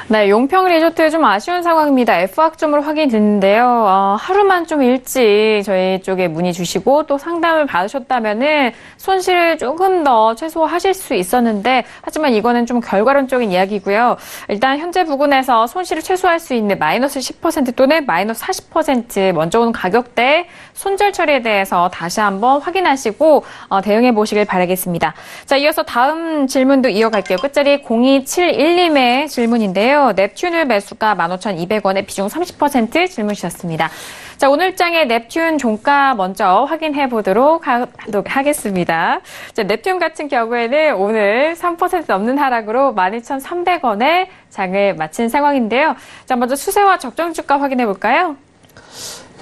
네, 용평 리조트 좀 아쉬운 상황입니다. F학점을 확인됐는데요. 하루만 좀 일찍 저희 쪽에 문의 주시고 또 상담을 받으셨다면은 손실을 조금 더 최소화하실 수 있었는데 하지만 이거는 좀 결과론적인 이야기고요. 일단 현재 부근에서 손실을 최소화할 수 있는 마이너스 10% 또는 마이너스 40% 먼저 오는 가격대 손절 처리에 대해서 다시 한번 확인하시고 대응해 보시길 바라겠습니다. 자, 이어서 다음 질문도 이어갈게요. 끝자리 0271님의 질문인데요. 넵튠을 매수가 15,200원에 비중 30% 질문 주셨습니다. 자, 오늘장의 넵튠 종가 먼저 확인해 보도록 하겠습니다. 자, 넵튠 같은 경우에는 오늘 3% 넘는 하락으로 12,300원에 장을 마친 상황인데요. 자, 먼저 추세와 적정 주가 확인해 볼까요?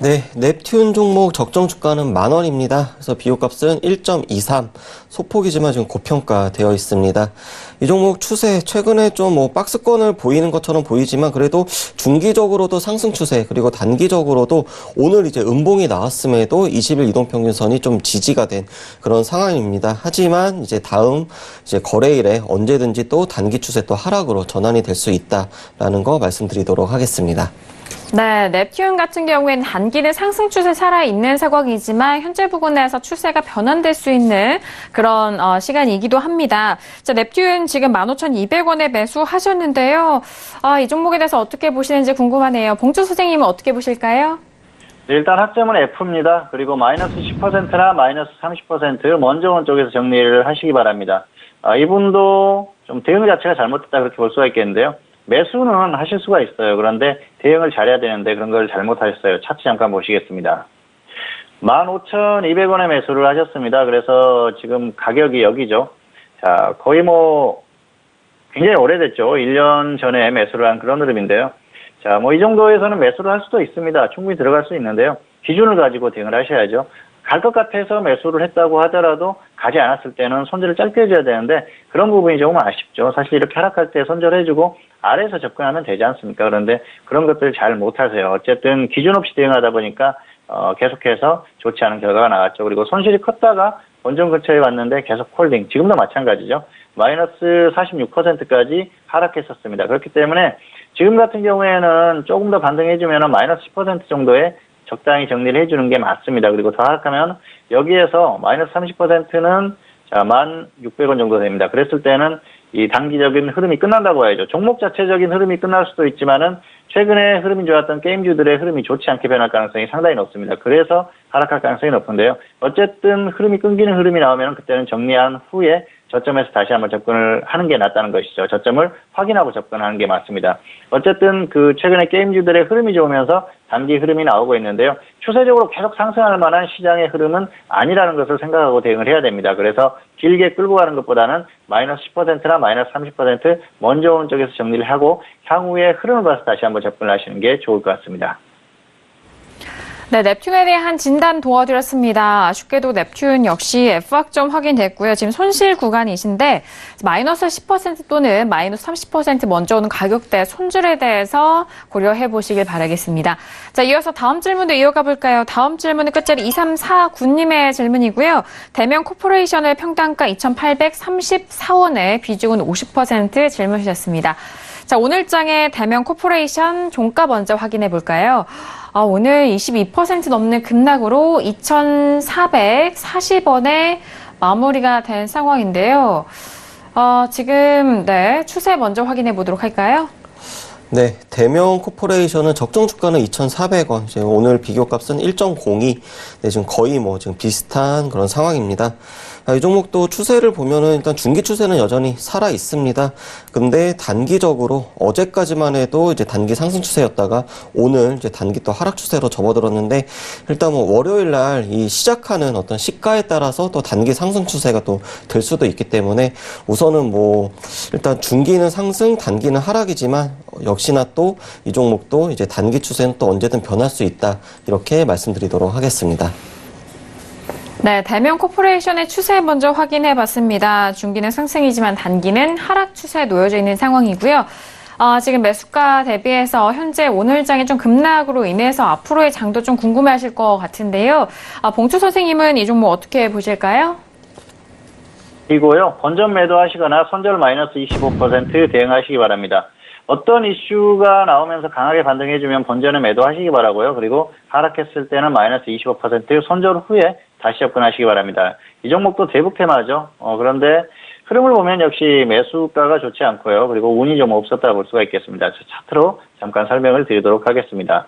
네, 넵튠 종목 적정 주가는 10,000원입니다. 그래서 비교값은 1.23, 소폭이지만 지금 고평가되어 있습니다. 이 종목 추세, 최근에 좀 박스권을 보이는 것처럼 보이지만 그래도 중기적으로도 상승 추세, 그리고 단기적으로도 오늘 이제 음봉이 나왔음에도 20일 이동평균선이 좀 지지가 된 그런 상황입니다. 하지만 이제 다음 이제 거래일에 언제든지 또 단기 추세 또 하락으로 전환이 될 수 있다라는 거 말씀드리도록 하겠습니다. 네, 넵튠 같은 경우에는 단기는 상승 추세 살아있는 상황이지만 현재 부근에서 추세가 변환될 수 있는 그런 시간이기도 합니다. 자, 넵튠 지금 15,200원에 매수하셨는데요. 이 종목에 대해서 어떻게 보시는지 궁금하네요. 봉주 선생님은 어떻게 보실까요? 네, 일단 학점은 F입니다. 그리고 마이너스 10%나 마이너스 30% 먼저 온 쪽에서 정리를 하시기 바랍니다. 이분도 좀 대응 자체가 잘못됐다 그렇게 볼 수가 있겠는데요. 매수는 하실 수가 있어요. 그런데 대응을 잘해야 되는데 그런 걸 잘못하셨어요. 차트 잠깐 보시겠습니다. 15,200원에 매수를 하셨습니다. 그래서 지금 가격이 여기죠. 자, 거의 굉장히 오래됐죠. 1년 전에 매수를 한 그런 흐름인데요. 자, 이 정도에서는 매수를 할 수도 있습니다. 충분히 들어갈 수 있는데요. 기준을 가지고 대응을 하셔야죠. 갈 것 같아서 매수를 했다고 하더라도 가지 않았을 때는 손절을 짧게 해줘야 되는데 그런 부분이 조금 아쉽죠. 사실 이렇게 하락할 때 손절해주고 아래에서 접근하면 되지 않습니까? 그런데 그런 것들을 잘 못하세요. 어쨌든 기준 없이 대응하다 보니까 계속해서 좋지 않은 결과가 나왔죠. 그리고 손실이 컸다가 원전 근처에 왔는데 계속 홀딩. 지금도 마찬가지죠. 마이너스 46%까지 하락했었습니다. 그렇기 때문에 지금 같은 경우에는 조금 더 반등해주면 마이너스 10% 정도의 적당히 정리를 해주는 게 맞습니다. 그리고 더 하락하면 여기에서 마이너스 30%는 1,600원 정도 됩니다. 그랬을 때는 이 단기적인 흐름이 끝난다고 해야죠. 종목 자체적인 흐름이 끝날 수도 있지만은 최근에 흐름이 좋았던 게임주들의 흐름이 좋지 않게 변할 가능성이 상당히 높습니다. 그래서 하락할 가능성이 높은데요. 어쨌든 흐름이 끊기는 흐름이 나오면 그때는 정리한 후에 저점에서 다시 한번 접근을 하는 게 낫다는 것이죠. 저점을 확인하고 접근하는 게 맞습니다. 어쨌든 최근에 게임주들의 흐름이 좋으면서 단기 흐름이 나오고 있는데요. 추세적으로 계속 상승할 만한 시장의 흐름은 아니라는 것을 생각하고 대응을 해야 됩니다. 그래서 길게 끌고 가는 것보다는 마이너스 10%나 마이너스 30% 먼저 오는 쪽에서 정리를 하고 향후에 흐름을 봐서 다시 한번 접근을 하시는 게 좋을 것 같습니다. 네, 넵튠에 대한 진단 도와드렸습니다. 아쉽게도 넵튠 역시 F학점 확인됐고요. 지금 손실 구간이신데 마이너스 10% 또는 마이너스 30% 먼저 오는 가격대 손절에 대해서 고려해 보시길 바라겠습니다. 자, 이어서 다음 질문도 이어가 볼까요? 다음 질문은 끝자리 2349님의 질문이고요. 대면 코퍼레이션의 평당가 2,834원에 비중은 50% 질문 주셨습니다. 자, 오늘장의 대면 코퍼레이션 종가 먼저 확인해 볼까요? 오늘 22% 넘는 급락으로 2,440원에 마무리가 된 상황인데요. 지금 추세 먼저 확인해 보도록 할까요? 네, 대면 코퍼레이션은 적정 주가는 2,400원, 이제 오늘 비교값은 1.02, 네, 지금 거의 지금 비슷한 그런 상황입니다. 이 종목도 추세를 보면은 일단 중기 추세는 여전히 살아 있습니다. 근데 단기적으로 어제까지만 해도 이제 단기 상승 추세였다가 오늘 이제 단기 또 하락 추세로 접어들었는데 일단 월요일 날 이 시작하는 어떤 시가에 따라서 또 단기 상승 추세가 또 될 수도 있기 때문에 우선은 일단 중기는 상승, 단기는 하락이지만 역시나 또 이 종목도 이제 단기 추세는 또 언제든 변할 수 있다. 이렇게 말씀드리도록 하겠습니다. 네, 대면 코퍼레이션의 추세 먼저 확인해 봤습니다. 중기는 상승이지만 단기는 하락 추세에 놓여져 있는 상황이고요. 지금 매수가 대비해서 현재 오늘장의 좀 급락으로 인해서 앞으로의 장도 좀 궁금해하실 것 같은데요. 봉추 선생님은 이 종목 어떻게 보실까요? 이고요. 본전 매도하시거나 손절 마이너스 25% 대응하시기 바랍니다. 어떤 이슈가 나오면서 강하게 반등해주면 본전에 매도하시기 바라고요. 그리고 하락했을 때는 마이너스 25% 손절 후에 다시 접근하시기 바랍니다. 이 종목도 대북 테마죠. 그런데 흐름을 보면 역시 매수가가 좋지 않고요. 그리고 운이 좀 없었다 볼 수가 있겠습니다. 차트로 잠깐 설명을 드리도록 하겠습니다.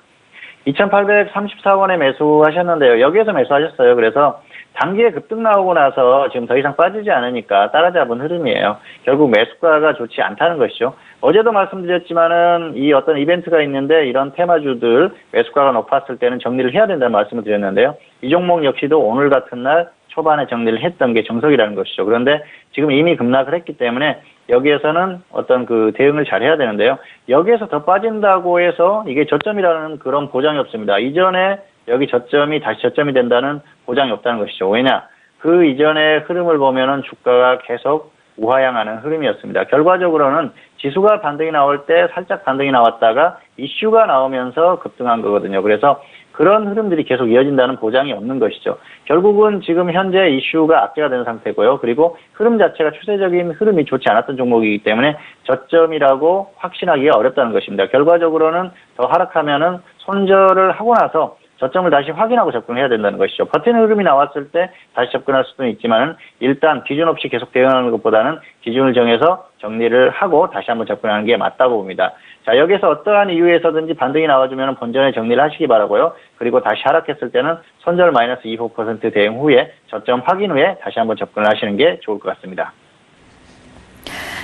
2,834원에 매수하셨는데요. 여기에서 매수하셨어요. 그래서 단기에 급등 나오고 나서 지금 더 이상 빠지지 않으니까 따라잡은 흐름이에요. 결국 매수가가 좋지 않다는 것이죠. 어제도 말씀드렸지만은 이 어떤 이벤트가 있는데 이런 테마주들 매수가가 높았을 때는 정리를 해야 된다는 말씀을 드렸는데요. 이 종목 역시도 오늘 같은 날 초반에 정리를 했던 게 정석이라는 것이죠. 그런데 지금 이미 급락을 했기 때문에 여기에서는 어떤 그 대응을 잘 해야 되는데요. 여기에서 더 빠진다고 해서 이게 저점이라는 그런 보장이 없습니다. 이전에 여기 저점이 다시 저점이 된다는 보장이 없다는 것이죠. 왜냐? 그 이전의 흐름을 보면은 주가가 계속 우하향하는 흐름이었습니다. 결과적으로는 지수가 반등이 나올 때 살짝 반등이 나왔다가 이슈가 나오면서 급등한 거거든요. 그래서 그런 흐름들이 계속 이어진다는 보장이 없는 것이죠. 결국은 지금 현재 이슈가 악재가 되는 상태고요. 그리고 흐름 자체가 추세적인 흐름이 좋지 않았던 종목이기 때문에 저점이라고 확신하기가 어렵다는 것입니다. 결과적으로는 더 하락하면은 손절을 하고 나서 저점을 다시 확인하고 접근해야 된다는 것이죠. 버티는 흐름이 나왔을 때 다시 접근할 수도 있지만은 일단 기준 없이 계속 대응하는 것보다는 기준을 정해서 정리를 하고 다시 한번 접근하는 게 맞다고 봅니다. 자, 여기서 어떠한 이유에서든지 반등이 나와주면 본전에 정리를 하시기 바라고요. 그리고 다시 하락했을 때는 손절 마이너스 25% 대응 후에 저점 확인 후에 다시 한번 접근을 하시는 게 좋을 것 같습니다.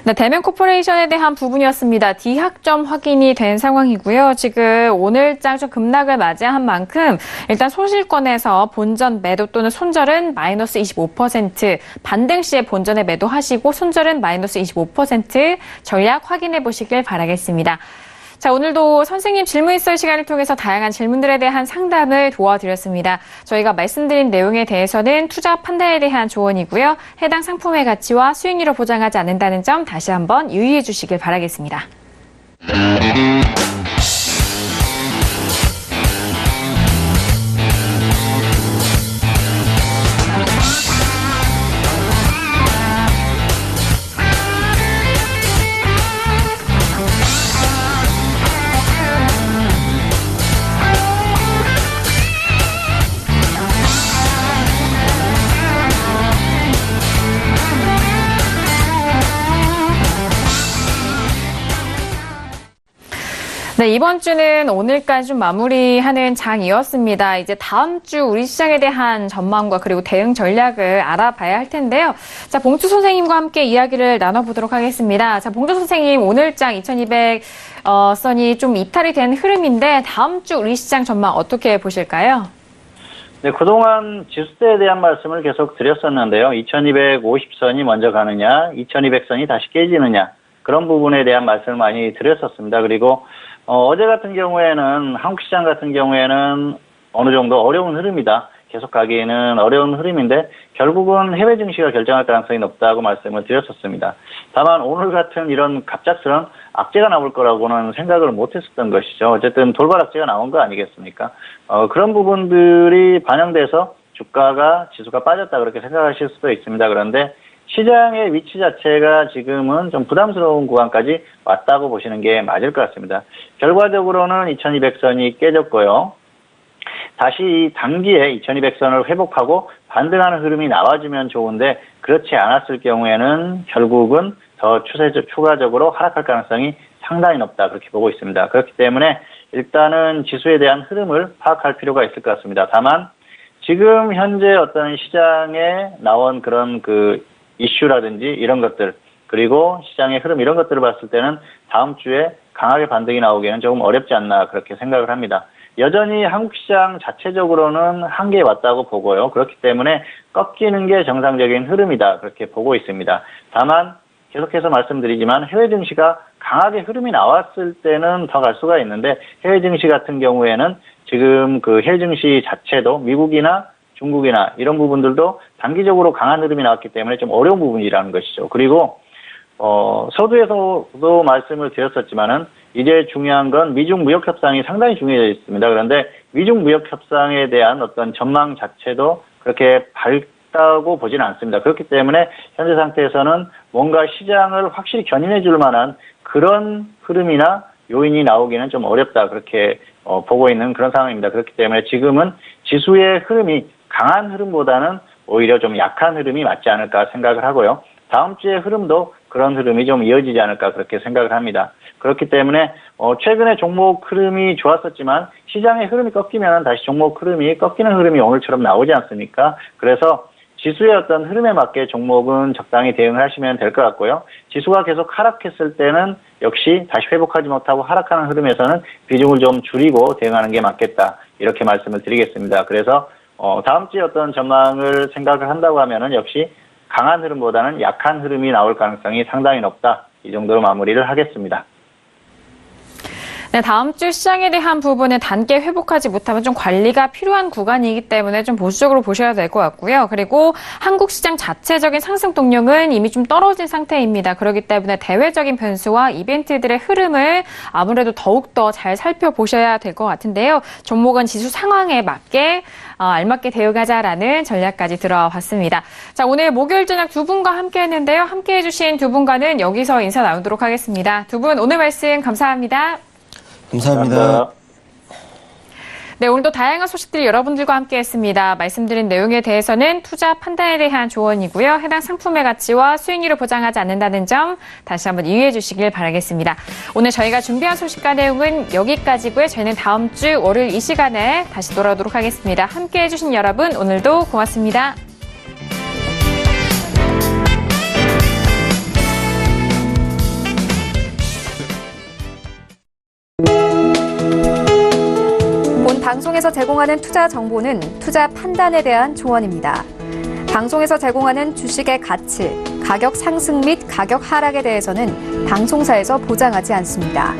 네, 대면 코퍼레이션에 대한 부분이었습니다. D학점 확인이 된 상황이고요. 지금 오늘장 좀 급락을 맞이한 만큼 일단 소실권에서 본전 매도 또는 손절은 마이너스 25%, 반등 시에 본전에 매도하시고 손절은 마이너스 25% 전략 확인해 보시길 바라겠습니다. 자, 오늘도 선생님 질문 있을 시간을 통해서 다양한 질문들에 대한 상담을 도와드렸습니다. 저희가 말씀드린 내용에 대해서는 투자 판단에 대한 조언이고요. 해당 상품의 가치와 수익률을 보장하지 않는다는 점 다시 한번 유의해 주시길 바라겠습니다. 네, 이번 주는 오늘까지 좀 마무리하는 장이었습니다. 이제 다음 주 우리 시장에 대한 전망과 그리고 대응 전략을 알아봐야 할 텐데요. 자, 봉추 선생님과 함께 이야기를 나눠보도록 하겠습니다. 자, 봉추 선생님, 오늘장 2200선이 좀 이탈이 된 흐름인데 다음 주 우리 시장 전망 어떻게 보실까요? 네, 그동안 지수대에 대한 말씀을 계속 드렸었는데요. 2250선이 먼저 가느냐, 2200선이 다시 깨지느냐, 그런 부분에 대한 말씀을 많이 드렸었습니다. 그리고 어제 같은 경우에는 한국 시장 같은 경우에는 어느 정도 어려운 흐름이다. 계속 가기에는 어려운 흐름인데 결국은 해외 증시가 결정할 가능성이 높다고 말씀을 드렸었습니다. 다만 오늘 같은 이런 갑작스런 악재가 나올 거라고는 생각을 못했었던 것이죠. 어쨌든 돌발 악재가 나온 거 아니겠습니까? 그런 부분들이 반영돼서 지수가 빠졌다 그렇게 생각하실 수도 있습니다. 그런데 시장의 위치 자체가 지금은 좀 부담스러운 구간까지 왔다고 보시는 게 맞을 것 같습니다. 결과적으로는 2200선이 깨졌고요. 다시 이 단기에 2200선을 회복하고 반등하는 흐름이 나와주면 좋은데 그렇지 않았을 경우에는 결국은 더 추가적으로 하락할 가능성이 상당히 높다 그렇게 보고 있습니다. 그렇기 때문에 일단은 지수에 대한 흐름을 파악할 필요가 있을 것 같습니다. 다만 지금 현재 어떤 시장에 나온 그런 이슈라든지 이런 것들 그리고 시장의 흐름 이런 것들을 봤을 때는 다음 주에 강하게 반등이 나오기에는 조금 어렵지 않나 그렇게 생각을 합니다. 여전히 한국 시장 자체적으로는 한계에 왔다고 보고요. 그렇기 때문에 꺾이는 게 정상적인 흐름이다 그렇게 보고 있습니다. 다만 계속해서 말씀드리지만 해외 증시가 강하게 흐름이 나왔을 때는 더 갈 수가 있는데 해외 증시 같은 경우에는 지금 그 해외 증시 자체도 미국이나 중국이나 이런 부분들도 단기적으로 강한 흐름이 나왔기 때문에 좀 어려운 부분이라는 것이죠. 그리고 서두에서도 말씀을 드렸었지만은 이제 중요한 건 미중 무역 협상이 상당히 중요해져 있습니다. 그런데 미중 무역 협상에 대한 어떤 전망 자체도 그렇게 밝다고 보지는 않습니다. 그렇기 때문에 현재 상태에서는 뭔가 시장을 확실히 견인해 줄 만한 그런 흐름이나 요인이 나오기는 좀 어렵다. 그렇게 보고 있는 그런 상황입니다. 그렇기 때문에 지금은 지수의 흐름이 강한 흐름보다는 오히려 좀 약한 흐름이 맞지 않을까 생각을 하고요. 다음 주의 흐름도 그런 흐름이 좀 이어지지 않을까 그렇게 생각을 합니다. 그렇기 때문에 최근에 종목 흐름이 좋았었지만 시장의 흐름이 꺾이면 다시 종목 흐름이 꺾이는 흐름이 오늘처럼 나오지 않습니까? 그래서 지수의 어떤 흐름에 맞게 종목은 적당히 대응을 하시면 될 것 같고요. 지수가 계속 하락했을 때는 역시 다시 회복하지 못하고 하락하는 흐름에서는 비중을 좀 줄이고 대응하는 게 맞겠다. 이렇게 말씀을 드리겠습니다. 그래서 다음 주에 어떤 전망을 생각을 한다고 하면은 역시 강한 흐름보다는 약한 흐름이 나올 가능성이 상당히 높다. 이 정도로 마무리를 하겠습니다. 네, 다음 주 시장에 대한 부분은 단계 회복하지 못하면 좀 관리가 필요한 구간이기 때문에 좀 보수적으로 보셔야 될 것 같고요. 그리고 한국 시장 자체적인 상승 동력은 이미 좀 떨어진 상태입니다. 그렇기 때문에 대외적인 변수와 이벤트들의 흐름을 아무래도 더욱더 잘 살펴보셔야 될 것 같은데요. 종목은 지수 상황에 맞게 알맞게 대응하자라는 전략까지 들어와 봤습니다. 자, 오늘 목요일 저녁 두 분과 함께 했는데요. 함께 해주신 두 분과는 여기서 인사 나누도록 하겠습니다. 두 분 오늘 말씀 감사합니다. 감사합니다. 네, 오늘도 다양한 소식들이 여러분들과 함께했습니다. 말씀드린 내용에 대해서는 투자 판단에 대한 조언이고요. 해당 상품의 가치와 수익률을 보장하지 않는다는 점 다시 한번 이해해 주시길 바라겠습니다. 오늘 저희가 준비한 소식과 내용은 여기까지고요. 저희는 다음 주 월요일 이 시간에 다시 돌아오도록 하겠습니다. 함께해 주신 여러분 오늘도 고맙습니다. 본 방송에서 제공하는 투자 정보는 투자 판단에 대한 조언입니다. 방송에서 제공하는 주식의 가치, 가격 상승 및 가격 하락에 대해서는 방송사에서 보장하지 않습니다.